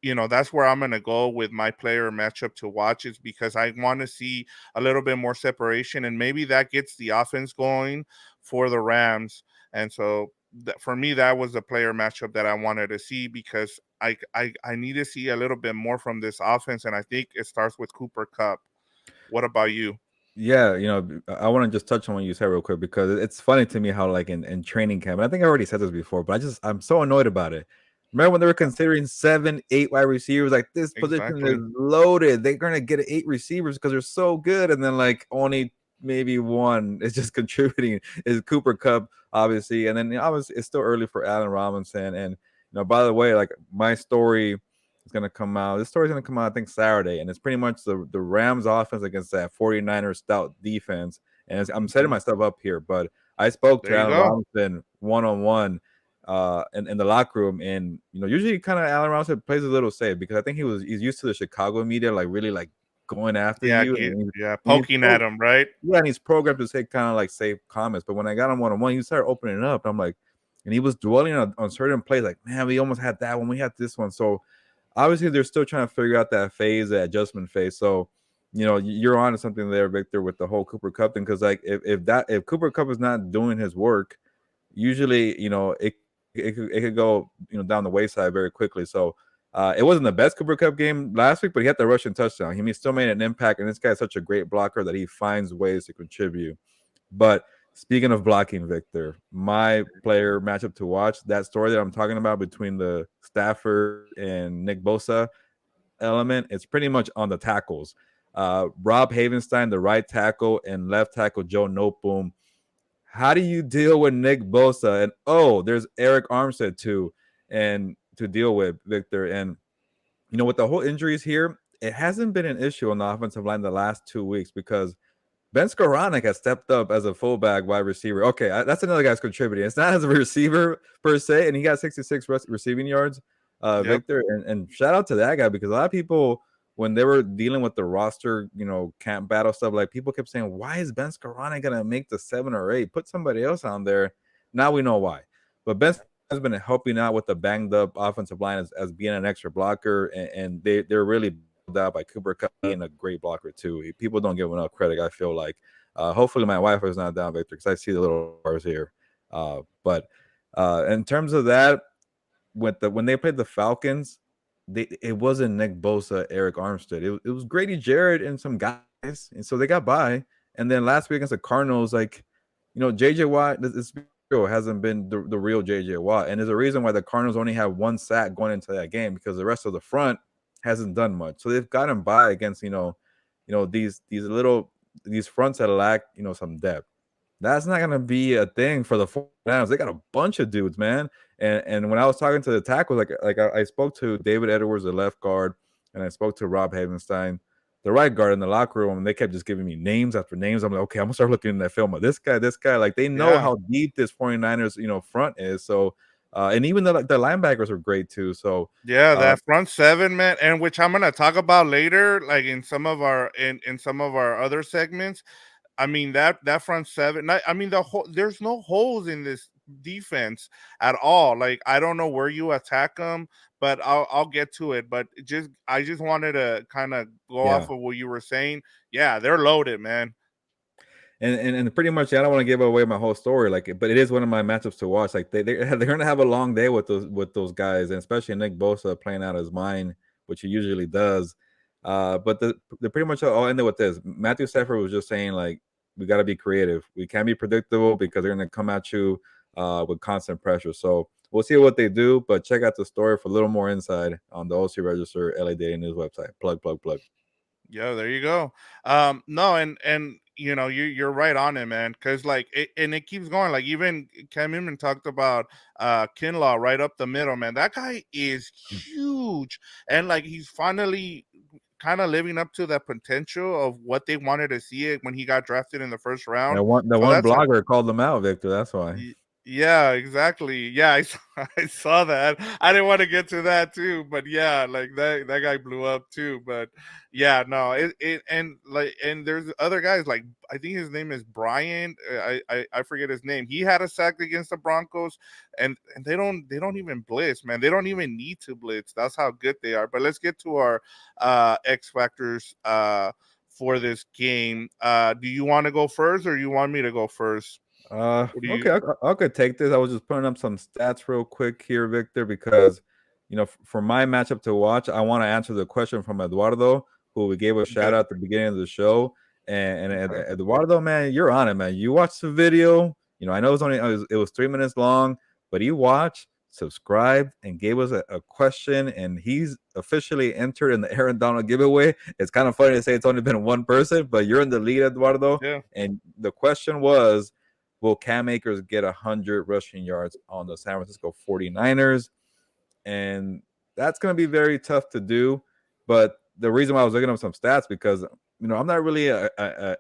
that's where I'm going to go with my player matchup to watch, is because I want to see a little bit more separation, and maybe that gets the offense going for the Rams. And so for me, that was the player matchup that I wanted to see, because I need to see a little bit more from this offense, and I think it starts with Cooper Kupp. What about you? Yeah, I want to just touch on what you said real quick, because it's funny to me how, like, in training camp, and I think I already said this before, but I'm so annoyed about it. Remember when they were considering 7, 8 wide receivers? Like, this position is loaded. They're gonna get 8 receivers because they're so good, and then like only maybe one is just contributing is Cooper Kupp, obviously, and then obviously it's still early for Allen Robinson. And by the way, like, my story is gonna come out. This story is gonna come out, I think, Saturday, and it's pretty much the Rams offense against that 49ers stout defense. And I'm setting myself up here, but I spoke to Allen Robinson one-on-one in the locker room, and usually kind of Allen Robinson plays a little safe, because I think he's used to the Chicago media, like, really like going after you, poking at him, right? Yeah, and he's programmed to say kind of like safe comments. But when I got him one-on-one, he started opening it up. I'm like, and he was dwelling on certain plays, like, man, we almost had that one, we had this one. So obviously they're still trying to figure out that adjustment phase. So you're on to something there, Victor, with the whole Cooper Kupp thing, because like if Cooper Kupp is not doing his work, usually it could go down the wayside very quickly. So it wasn't the best Cooper Kupp game last week, but he had the rushing touchdown. He still made an impact, and this guy's such a great blocker that he finds ways to contribute. But speaking of blocking, Victor, my player matchup to watch, that story that I'm talking about between the Stafford and NickBosa element, it's pretty much on the tackles. Rob Havenstein, the right tackle, and left tackle Joe Noteboom. How do you deal with NickBosa? And there's Eric Armstead too, and to deal with, Victor. And with the whole injuries here, it hasn't been an issue on the offensive line the last 2 weeks, because Ben Skoranek has stepped up as a fullback wide receiver. Okay, that's another guy's contributing. It's not as a receiver per se, and he got 66 receiving yards, Victor. And shout out to that guy, because a lot of people, when they were dealing with the roster, camp battle stuff, like, people kept saying, why is Ben Skoranek going to make the 7 or 8? Put somebody else on there. Now we know why. But Ben has been helping out with the banged up offensive line as being an extra blocker, and they're really built out by Cooper Kupp being a great blocker too. People don't give enough credit, I feel like. Hopefully my wife is not down, Victor, because I see the little bars here. But in terms of that, when they played the Falcons, it wasn't NickBosa, Eric Armstead. It was Grady Jarrett and some guys, and so they got by. And then last week against the Cardinals, like, JJ Watt, this hasn't been the real JJ Watt, and there's a reason why the Cardinals only have 1 sack going into that game, because the rest of the front hasn't done much. So they've gotten by against these fronts that lack some depth. That's not gonna be a thing for the 49ers. They got a bunch of dudes, man. And when I was talking to the tackles, I spoke to David Edwards, the left guard, and I spoke to Rob Havenstein, the right guard, in the locker room, and they kept just giving me names after names. I'm like, okay, I'm gonna start looking in that film of this guy. Like they know Yeah. how deep this 49ers, front is. So and even the linebackers are great too. So Yeah, that front seven, man, and which I'm gonna talk about later, like in some of our other segments. I mean that front seven. I mean there's no holes in this defense at all. Like I don't know where you attack them, but I'll get to it. But I just wanted to kind of go yeah. off of what you were saying. Yeah, they're loaded, man. And pretty much, I don't want to give away my whole story, but it is one of my matchups to watch. Like they're gonna have a long day with those guys, and especially Nick Bosa playing out his mind, which he usually does. But the pretty much all ended with this. MatthewStafford was just saying, like, we got to be creative. We can't be predictable because they're gonna come at you with constant pressure. So we'll see what they do. But check out the story for a little more insight on the OC Register LA Daily News website. Plug. Yeah, there you go. No, and you know you're right on it, man. Because like it keeps going. Like even Cam Newton talked about Kinlaw right up the middle, man. That guy is huge, and like he's finally kind of living up to that potential of what they wanted to see it when he got drafted in the first round. The So one that's blogger called them out, Victor. That's why. yeah, exactly. Yeah, I saw that. I didn't want to get to that too, but yeah, like that guy blew up too. But yeah, no, and there's other guys like I think his name is Brian. I forget his name. He had a sack against the Broncos, and they don't even blitz, man. They don't even need to blitz. That's how good they are. But let's get to our X factors for this game. Do you want to go first, or you want me to go first? Okay, I could take this. I was just putting up some stats real quick here, Victor, because for my matchup to watch, I want to answer the question from Eduardo, who we gave a shout out at the beginning of the show. And Okay. Eduardo, man, you're on it, man. You watched the video. I know it was 3 minutes long, but he watched, subscribed, and gave us a question, and he's officially entered in the AaronDonald giveaway. It's kind of funny to say it's only been one person, but you're in the lead, Eduardo. Yeah. And the question was, will Cam Akers get 100 rushing yards on the San Francisco 49ers? And that's going to be very tough to do. But the reason why I was looking up some stats, because I'm not really a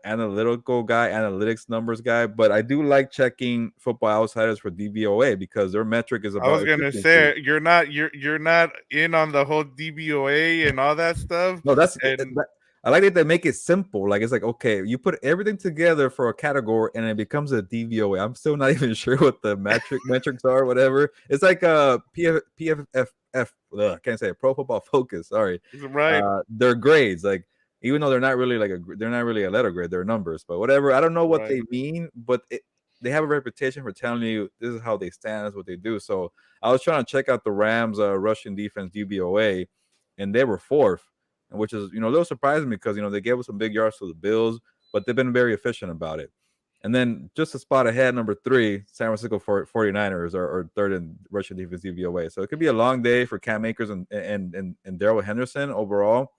analytical guy, analytics numbers guy, but I do like checking Football Outsiders for DVOA because their metric is I was about gonna efficiency. say you're not in on the whole DBOA and all that stuff. No, And I like that they make it simple. Like, it's like, okay, you put everything together for a category and it becomes a DVOA. I'm still not even sure what the metrics are, whatever. It's like PFF, I can't say it, Pro Football Focus. Sorry, right, their grades, like, even though they're not really a letter grade, they're numbers, but whatever. I don't know what right. they mean, but they have a reputation for telling you this is how they stand, this is what they do. So I was trying to check out the Rams Russian defense DVOA, and they were fourth, which is a little surprising because they gave us some big yards to the Bills, but they've been very efficient about it. And then just a spot ahead, number 3, San Francisco 49ers are third in Russian defense DVOA. So it could be a long day for Cam Akers and Darrell Henderson overall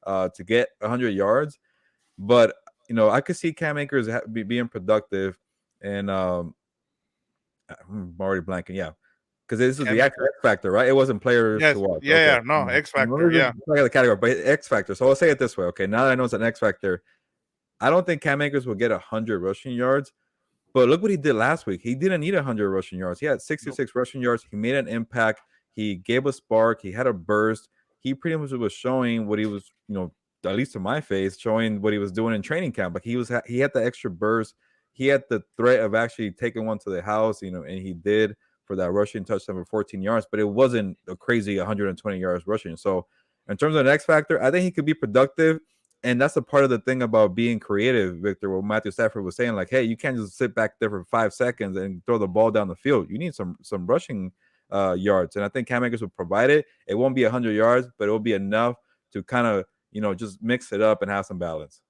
to get 100 yards. But I could see Cam Akers being productive, and I'm already blanking. Yeah, because this is the X factor, right? It wasn't players Yes, to watch. yeah, Okay. yeah, no, X Factor, yeah. I got the category, but X factor. So I'll say it this way. Okay, now that I know it's an X factor, I don't think Cam Akers will get 100 rushing yards. But look what he did last week. He didn't need 100 rushing yards. He had 66 rushing yards. He made an impact. He gave a spark. He had a burst. He pretty much was showing what he was, at least to my face, showing what he was doing in training camp. Like he had the extra burst. He had the threat of actually taking one to the house, and he did for that rushing touchdown for 14 yards. But it wasn't a crazy 120 yards rushing. So in terms of an X factor, I think he could be productive. And that's a part of the thing about being creative, Victor, what MatthewStafford was saying, like, hey, you can't just sit back there for 5 seconds and throw the ball down the field. You need some rushing yards. And I think Cam Akers will provide it. It won't be 100 yards, but it will be enough to kind of, just mix it up and have some balance.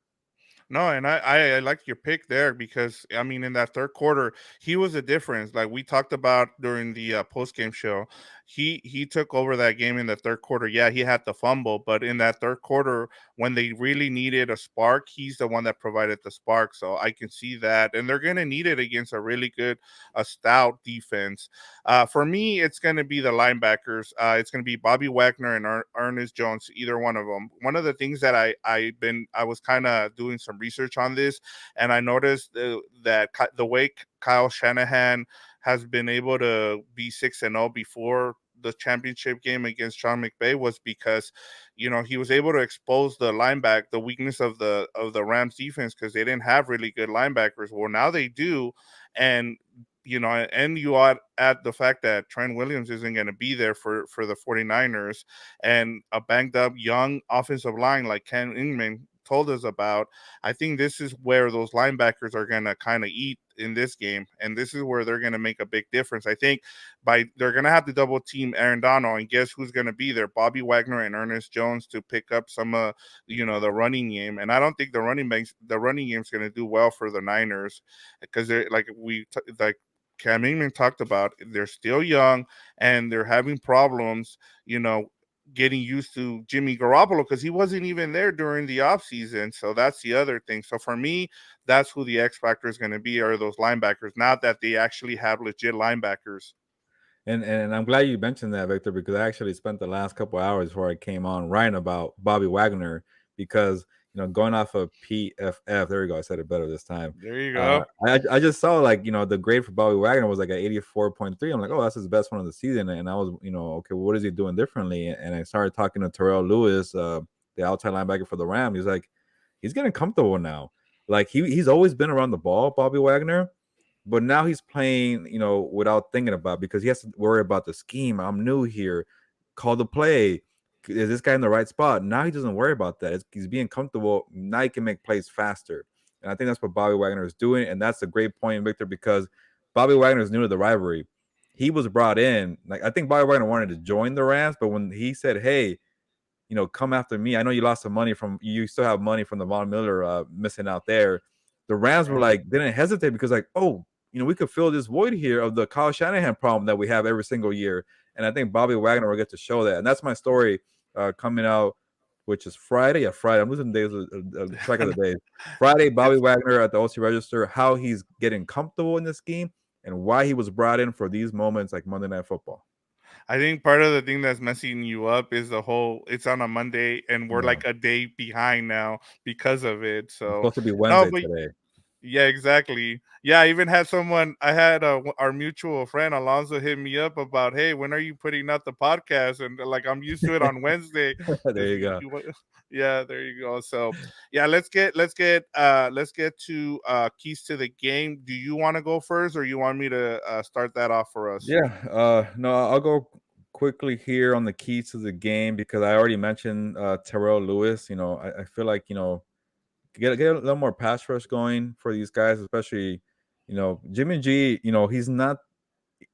No, and I like your pick there because I mean in that third quarter he was a difference. Like we talked about during the post game show, he took over that game in the third quarter. Yeah, he had the fumble, but in that third quarter, when they really needed a spark, he's the one that provided the spark. So I can see that, and they're going to need it against a really good, stout defense. For me, it's going to be the linebackers. It's going to be Bobby Wagner and Ernest Jones, either one of them. One of the things that I was kind of doing some research on this, and I noticed that the way Kyle Shanahan has been able to be 6-0 before the championship game against Sean McVay was because, he was able to expose the weakness of the Rams defense, because they didn't have really good linebackers. Well, now they do, and and you add the fact that Trent Williams isn't going to be there for the 49ers, and a banged up young offensive line like Ken Ingman told us about. I think this is where those linebackers are going to kind of eat in this game, and this is where they're going to make a big difference. I think they're going to have to double team AaronDonald, and guess who's going to be there? Bobby Wagner and Ernest Jones to pick up some the running game. And I don't think the running game is going to do well for the Niners, because they're like Cam Ingman talked about, they're still young and they're having problems, getting used to Jimmy Garoppolo, because he wasn't even there during the offseason. So that's the other thing. So for me, that's who the X factor is going to be, are those linebackers, not that they actually have legit linebackers. And I'm glad you mentioned that, Victor, because I actually spent the last couple of hours before I came on writing about Bobby Wagner, because going off of PFF, there we go, I said it better this time. There you go. I just saw the grade for Bobby Wagner was like at 84.3. I'm like, oh, that's his best one of the season, and I was okay, well, what is he doing differently? And I started talking to Tyrell Lewis, the outside linebacker for the Rams. He's like, he's getting comfortable now. Like he's always been around the ball, Bobby Wagner. But now he's playing, without thinking about it, because he has to worry about the scheme. I'm new here. Call the play. Is this guy in the right spot? Now he doesn't worry about that. He's being comfortable. Now he can make plays faster. And I think that's what Bobby Wagner is doing. And that's a great point, Victor, because Bobby Wagner is new to the rivalry. He was brought in. Like, I think Bobby Wagner wanted to join the Rams, but when he said, hey, come after me. I know you lost some money you still have money from the Von Miller missing out there. The Rams were like, didn't hesitate, because like, oh, we could fill this void here of the Kyle Shanahan problem that we have every single year. And I think Bobby Wagner will get to show that. And that's my story coming out, which is Friday. Yeah, Friday. I'm losing days, track of the days. Friday, Bobby Wagner at the OC Register, how he's getting comfortable in this scheme and why he was brought in for these moments like Monday Night Football. I think part of the thing that's messing you up is it's on a Monday, and we're like a day behind now because of it. So it's supposed to be Wednesday today. Yeah, exactly. Yeah, I even had our mutual friend Alonzo hit me up about, hey, when are you putting out the podcast? And like, I'm used to it on Wednesday. There you go. Yeah, there you go. So yeah, let's get to keys to the game. Do you want to go first, or you want me to start that off for us? Yeah, no, I'll go quickly here on the keys to the game, because I already mentioned Tyrell Lewis. I feel like get a little more pass rush going for these guys, especially Jimmy G. He's not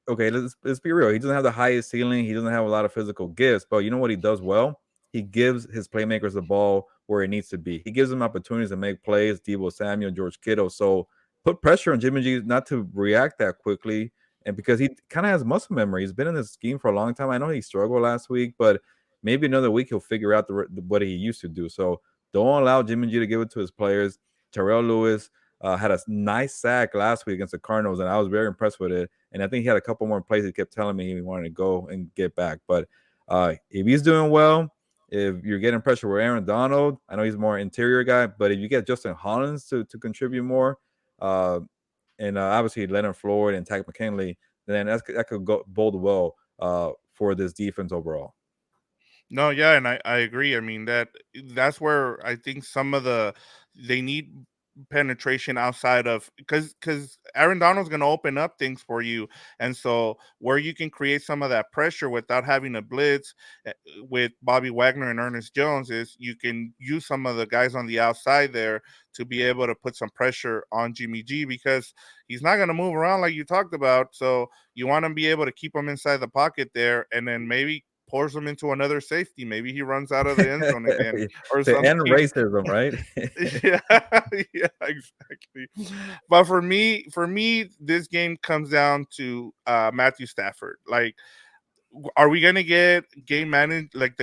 okay. Let's be real. He doesn't have the highest ceiling. He doesn't have a lot of physical gifts, but you know what he does well? He gives his playmakers the ball where it needs to be. He gives them opportunities to make plays. DeeboSamuel, George Kittle. So put pressure on Jimmy G not to react that quickly, and because he kind of has muscle memory. He's been in this scheme for a long time. I know he struggled last week, but maybe another week he'll figure out what he used to do. So don't allow Jimmy G to give it to his players. Tyrell Lewis had a nice sack last week against the Cardinals, and I was very impressed with it. And I think he had a couple more plays he kept telling me he wanted to go and get back. But if he's doing well, if you're getting pressure with AaronDonald, I know he's more interior guy, but if you get Justin Hollins to contribute more, and obviously Leonard Floyd and Takk McKinley, then that could go bode well for this defense overall. No, yeah, and I agree. I mean, that's where I think they need penetration outside of, because AaronDonald's going to open up things for you, and so where you can create some of that pressure without having a blitz with Bobby Wagner and Ernest Jones is you can use some of the guys on the outside there to be able to put some pressure on Jimmy G, because he's not going to move around like you talked about. So you want to be able to keep him inside the pocket there, and then maybe pours him into another safety. Maybe he runs out of the end zone again, or something. End racism, right? yeah, exactly. But for me, this game comes down to Matthew Stafford. Like, are we going to get the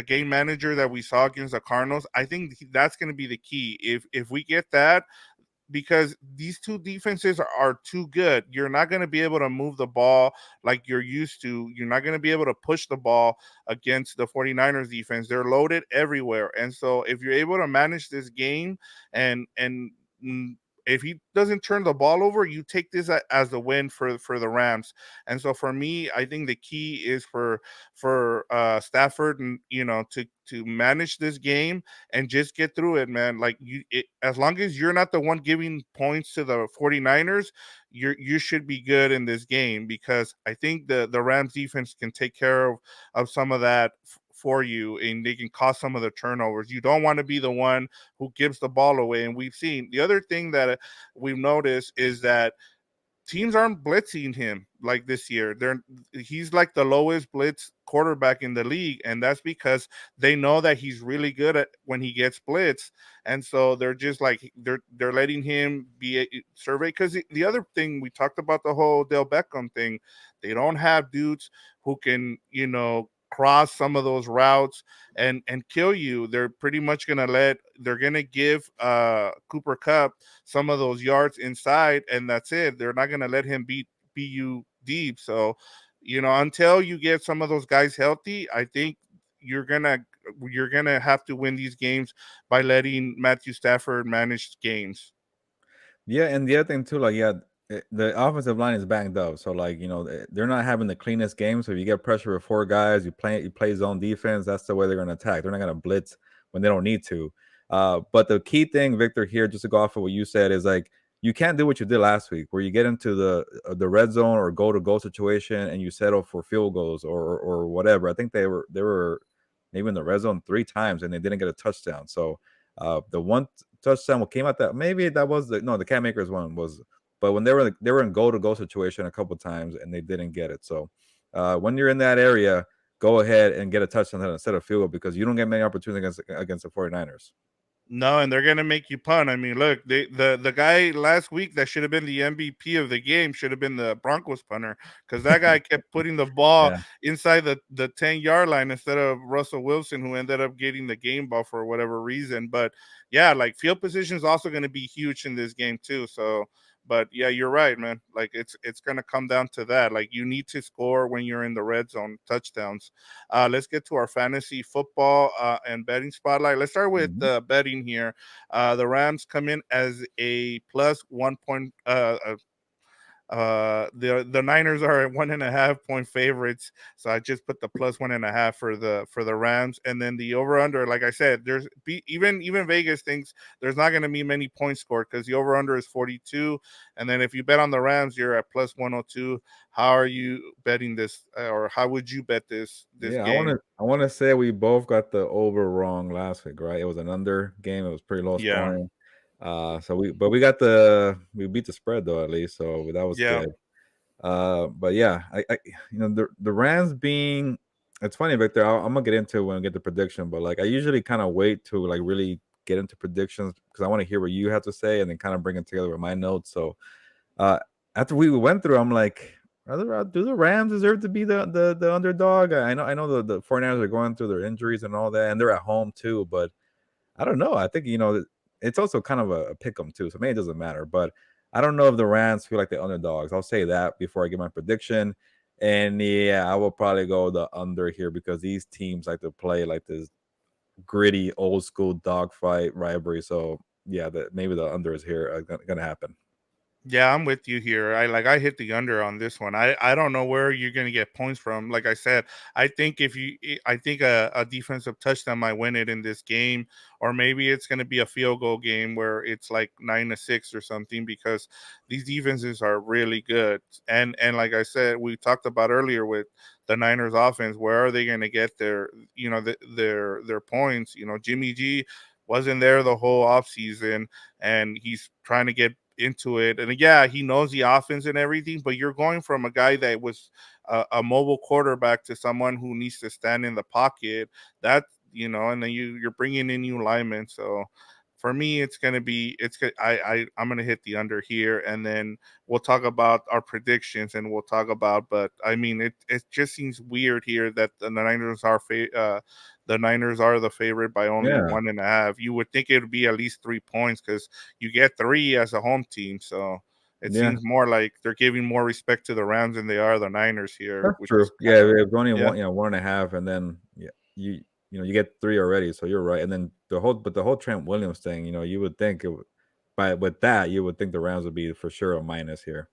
game manager that we saw against the Cardinals? I think that's going to be the key. If we get that, because these two defenses are too good. You're not going to be able to move the ball like you're used to. You're not going to be able to push the ball against the 49ers defense. They're loaded everywhere. And so if you're able to manage this game and if he doesn't turn the ball over, you take this as the win for the Rams. And so for me, I think the key is for Stafford and to manage this game and just get through it, man. Like as long as you're not the one giving points to the 49ers, you should be good in this game, because I think the Rams defense can take care of some of that for you, and they can cause some of the turnovers. You don't want to be the one who gives the ball away. And we've seen the other thing that we've noticed is that teams aren't blitzing him like this year. He's like the lowest blitz quarterback in the league, and that's because they know that he's really good at when he gets blitzed, and so they're just like they're letting him be surveyed. Because the other thing, we talked about the whole Odell Beckham thing. They don't have dudes who can cross some of those routes and kill you. They're pretty much they're gonna give Cooper Kupp some of those yards inside, and that's it. They're not going to let him beat you deep. So, until you get some of those guys healthy, I think you're gonna have to win these games by letting Matthew Stafford manage games. Yeah, and the other thing too, like the offensive line is banged up, so like they're not having the cleanest game. So if you get pressure with four guys, you play zone defense. That's the way they're going to attack. They're not going to blitz when they don't need to. But the key thing, Victor, here, just to go off of what you said, is like you can't do what you did last week, where you get into the red zone or goal to goal situation and you settle for field goals or whatever. I think they were maybe in the red zone 3 times and they didn't get a touchdown. So the one touchdown came out that maybe that was the Cam Akers one was, but when they were in goal to goal situation a couple times and they didn't get it. So when you're in that area, go ahead and get a touchdown instead of field goal, because you don't get many opportunities against the 49ers. No, and they're gonna make you punt. I mean, look, the guy last week that should have been the MVP of the game should have been the Broncos punter, because that guy kept putting the ball inside the 10-yard line instead of Russell Wilson, who ended up getting the game ball for whatever reason. But yeah, like field position is also going to be huge in this game too. So, but yeah, you're right, man. Like it's going to come down to that. Like you need to score when you're in the red zone, touchdowns. Let's get to our fantasy football and betting spotlight. Let's start with betting here. The Rams come in as a plus 1 point. The Niners are at 1.5 point favorites, so I just put the plus 1.5 for the Rams, and then the over under. Like I said, even Vegas thinks there's not going to be many points scored because the over under is 42, and then if you bet on the Rams, you're at plus 102. How are you betting this, or how would you bet this game? I want to say we both got the over wrong last week, right? It was an under game. It was pretty low scoring. So we beat the spread though, at least, so that was good. But yeah, I the Rams being, it's funny, Victor. I'm gonna get into it when I get the prediction, but like I usually kind of wait to like really get into predictions because I want to hear what you have to say and then kind of bring it together with my notes. So after we went through, I'm like, do the Rams deserve to be the underdog? I know the 49ers are going through their injuries and all that, and they're at home too, but I don't know. I think it's also kind of a pick 'em too, so maybe it doesn't matter. But I don't know if the Rams feel like the underdogs. I'll say that before I give my prediction. And yeah, I will probably go the under here because these teams like to play like this gritty, old school dogfight rivalry. So yeah, maybe the under is here gonna happen. Yeah, I'm with you here. I hit the under on this one. I don't know where you're going to get points from. Like I said, I think I think a defensive touchdown might win it in this game, or maybe it's going to be a field goal game where it's like 9-6 or something, because these defenses are really good. And like I said, we talked about earlier with the Niners offense, where are they going to get their points? Jimmy G wasn't there the whole offseason, and he's trying to get into it. And yeah, he knows the offense and everything, but you're going from a guy that was a mobile quarterback to someone who needs to stand in the pocket. And then you're bringing in new linemen. So for me, it's gonna be I'm gonna hit the under here, and then we'll talk about our predictions, and we'll talk about. But I mean, it just seems weird here that the Niners are the favorite by only Yeah. 1.5. You would think it would be at least 3 points because you get 3 as a home team. So it Yeah. seems more like they're giving more respect to the Rams than they are the Niners here, That's which true. is Yeah, kind of it's only yeah. 1.5, and then you get 3 already. So you're right. And then the whole Trent Williams thing, you would think with that, you would think the Rams would be for sure a minus here.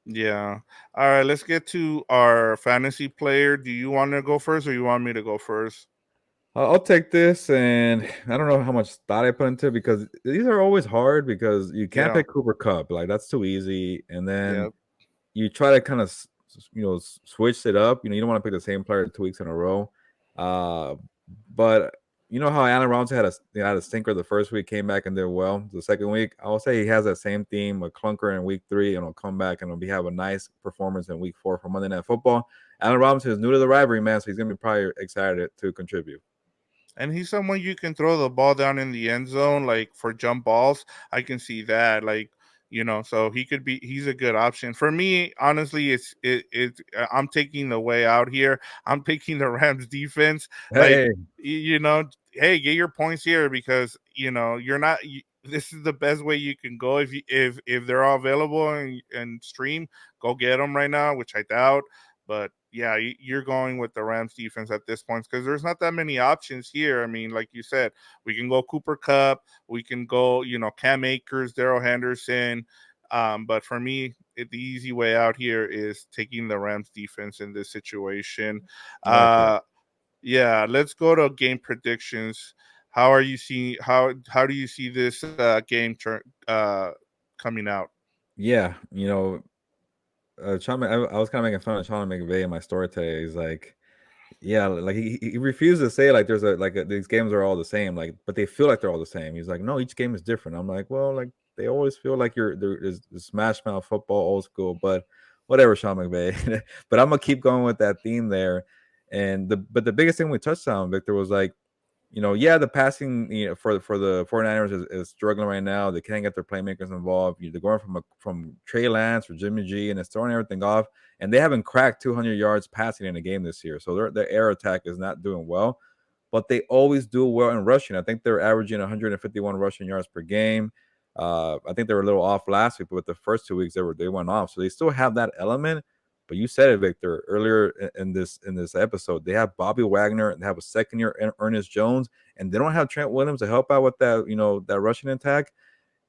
Yeah. All right, let's get to our fantasy player. Do you want to go first or you want me to go first? I'll take this, and I don't know how much thought I put into it because these are always hard because you can't Yeah. pick Cooper Kupp. Like, that's too easy. And then Yeah. you try to kind of switch it up. You don't want to pick the same player 2 weeks in a row. But you know how Allen Robinson had a stinker the first week, came back and did well the second week. I will say he has that same theme, a clunker in week 3, and he'll come back and have a nice performance in week 4 for Monday Night Football. Allen Robinson is new to the rivalry, man, so he's gonna be probably excited to contribute. And he's someone you can throw the ball down in the end zone, like for jump balls. I can see that, so he's a good option for me. Honestly, I'm taking the way out here. I'm picking the Rams defense. Like, Hey, hey, get your points here because you're not. This is the best way you can go if they're all available and stream. Go get them right now, which I doubt. But yeah, you're going with the Rams defense at this point because there's not that many options here. I mean, like you said, we can go Cooper Kupp, we can go, Cam Akers, Darrell Henderson. But for me, the easy way out here is taking the Rams defense in this situation. I like that. Yeah, let's go to game predictions. How do you see this game coming out? Yeah, I was kind of making fun of Sean McVay in my story today. He's like, yeah, like he refused to say like these games are all the same, like, but they feel like they're all the same. He's like, no, each game is different. I'm like, well, like they always feel like there is smash mouth football, old school, but whatever, Sean McVay. But I'm gonna keep going with that theme there. And the biggest thing we touched on, Victor, was like, the passing, for the 49ers is struggling right now. They can't get their playmakers involved. They're going from Trey Lance or Jimmy G, and it's throwing everything off. And they haven't cracked 200 yards passing in a game this year, so their air attack is not doing well. But they always do well in rushing. I think they're averaging 151 rushing yards per game. I think they were a little off last week, but with the first 2 weeks they went off. So they still have that element. But you said it, Victor, earlier in this episode. They have Bobby Wagner and they have a second-year Ernest Jones, and they don't have Trent Williams to help out with that, that rushing attack.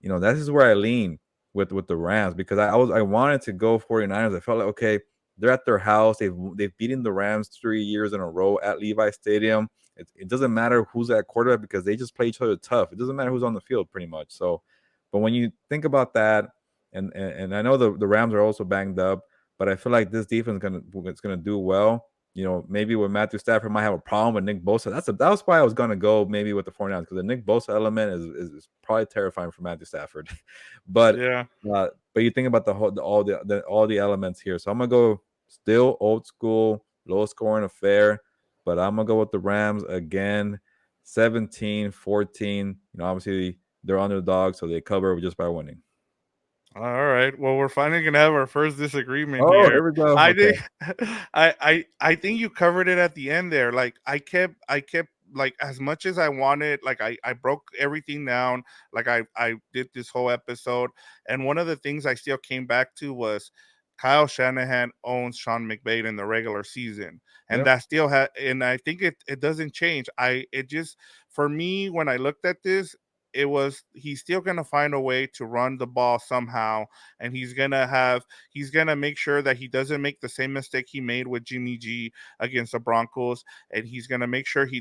That is where I lean with the Rams because I wanted to go 49ers. I felt like, okay, they're at their house. They've beaten the Rams 3 years in a row at Levi Stadium. It doesn't matter who's at quarterback because they just play each other tough. It doesn't matter who's on the field pretty much. So, but when you think about that, and I know the Rams are also banged up, but I feel like this defense is gonna do well. Maybe with MatthewStafford might have a problem with Nick Bosa. That was why I was gonna go maybe with the 49ers because the Nick Bosa element is probably terrifying for MatthewStafford. but Yeah. but you think about all the elements here. So I'm gonna go still old school, low scoring affair, but I'm gonna go with the Rams again, 17-14. Obviously they're underdogs, so they cover just by winning. All right. Well, we're finally gonna have our first disagreement Oh, here. here we go. I Okay. think, I think you covered it at the end there. Like I kept like as much as I wanted. Like I broke everything down. Like I did this whole episode, and one of the things I still came back to was Kyle Shanahan owns Sean McVay in the regular season, and Yep. that still had. And I think it doesn't change. It just for me when I looked at this, it was he's still going to find a way to run the ball somehow, and he's going to make sure that he doesn't make the same mistake he made with Jimmy G against the Broncos, and he's going to make sure he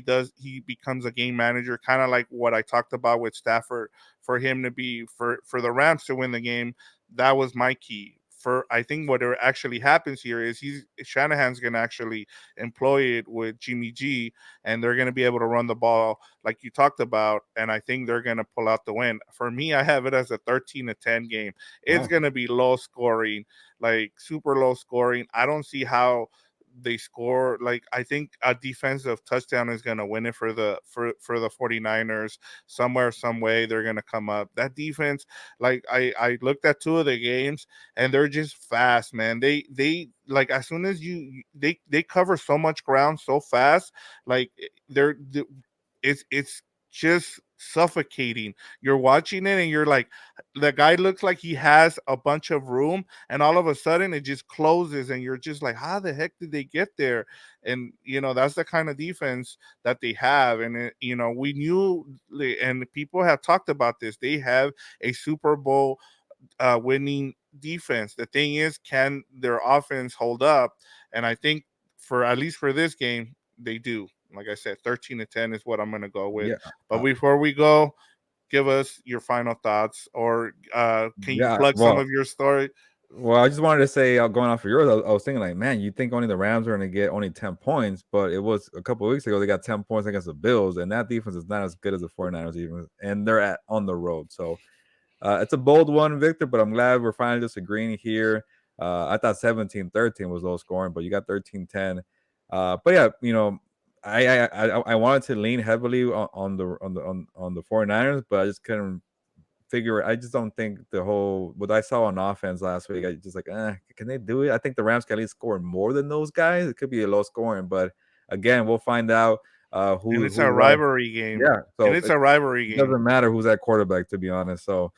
becomes a game manager, kind of like what I talked about with Stafford. For him to be for the Rams to win the game, that was my key. For I think what actually happens here is Shanahan's going to actually employ it with Jimmy G, and they're going to be able to run the ball like you talked about, and I think they're going to pull out the win. For me, I have it as a 13-10 game. It's Wow. going to be low scoring, like super low scoring. I don't see how they score. Like, I think a defensive touchdown is going to win it for the 49ers. Somewhere, some way, they're going to come up. That defense, like, I looked at 2 of the games, and they're just fast, man. They like, as soon as they cover so much ground so fast, like, it's just suffocating. You're watching it and you're like, the guy looks like he has a bunch of room, and all of a sudden it just closes, and you're just like, how the heck did they get there? And that's the kind of defense that they have. And we knew, and people have talked about this, they have a Super Bowl winning defense. The thing is, can their offense hold up? And I think, for at least for this game, they do. Like I said, 13-10 is what I'm going to go with. Yeah. But before we go, give us your final thoughts, or can you plug some of your story? Well, I just wanted to say, going off of yours, I was thinking, like, man, you think only the Rams are going to get only 10 points, but it was a couple of weeks ago they got 10 points against the Bills, and that defense is not as good as the 49ers even, and they're on the road. So it's a bold one, Victor, but I'm glad we're finally disagreeing here. I thought 17-13 was low scoring, but you got 13-10. But yeah, I wanted to lean heavily on the 49ers, but I just couldn't figure. I just don't think what I saw on offense last week, I just like, can they do it? I think the Rams can at least score more than those guys. It could be a low scoring, but again, we'll find out. And it's a rivalry game. Yeah, so it's a rivalry game. It doesn't matter who's at quarterback, to be honest. So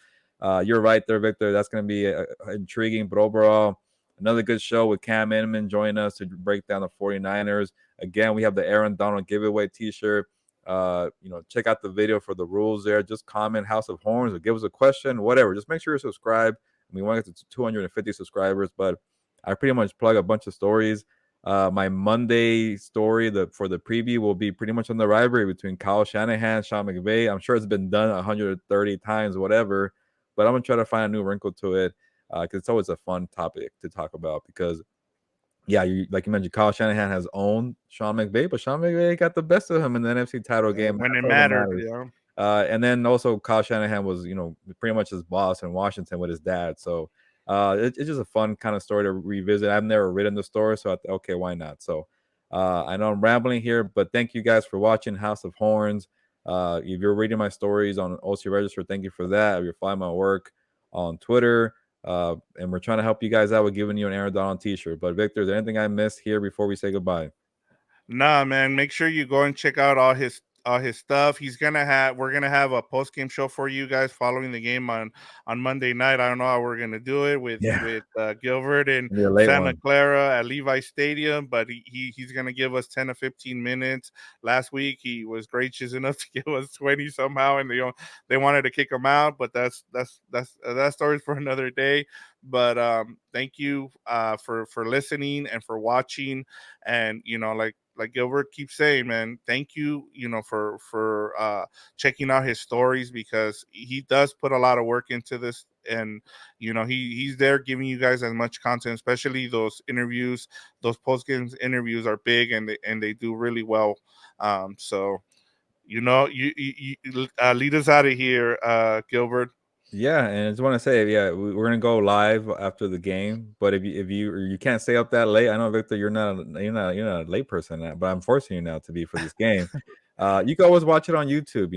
you're right there, Victor. That's going to be intriguing. But overall, another good show with Cam Inman joining us to break down the 49ers. Again, we have the AaronDonald giveaway T-shirt. Check out the video for the rules there. Just comment House of Horns or give us a question, whatever. Just make sure you're subscribed. We want to get to 250 subscribers, but I pretty much plug a bunch of stories. My Monday story for the preview will be pretty much on the rivalry between Kyle Shanahan, Sean McVay. I'm sure it's been done 130 times, whatever, but I'm going to try to find a new wrinkle to it because it's always a fun topic to talk about because, yeah, like you mentioned, Kyle Shanahan has owned Sean McVay, but Sean McVay got the best of him in the NFC title game. When it mattered, and then also Kyle Shanahan was, pretty much his boss in Washington with his dad. So it's just a fun kind of story to revisit. I've never written the story, so I thought, okay, why not? So I know I'm rambling here, but thank you guys for watching House of Horns. If you're reading my stories on OC Register, thank you for that. If you're following my work on Twitter, and we're trying to help you guys out with giving you an AaronDonald t-shirt. But Victor, is there anything I missed here before we say goodbye? Nah, man. Make sure you go and check out all his stuff. We're gonna have a post game show for you guys following the game on Monday night. I don't know how we're gonna do it with Gilbert and Santa Clara at Levi Stadium, but he's gonna give us 10 to 15 minutes. Last week he was gracious enough to give us 20 somehow, and they wanted to kick him out, but that's that story's for another day. But thank you for listening and for watching, and like Gilbert keeps saying, man, thank you, for checking out his stories, because he does put a lot of work into this, and he's there giving you guys as much content, especially those interviews. Those post-game interviews are big, and they do really well. So you lead us out of here, Gilbert. Yeah, and I just want to say, we're gonna go live after the game. But if you can't stay up that late, I know, Victor, you're not a late person now, but I'm forcing you now to be for this game. You can always watch it on YouTube.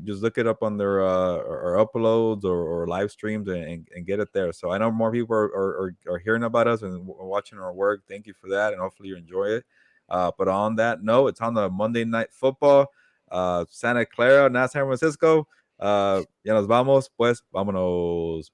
Just look it up on their or uploads or live streams and get it there. So I know more people are hearing about us and watching our work. Thank you for that, and hopefully you enjoy it. But on that note, it's on the Monday Night Football. Santa Clara, not San Francisco. Ya nos vamos, pues vámonos.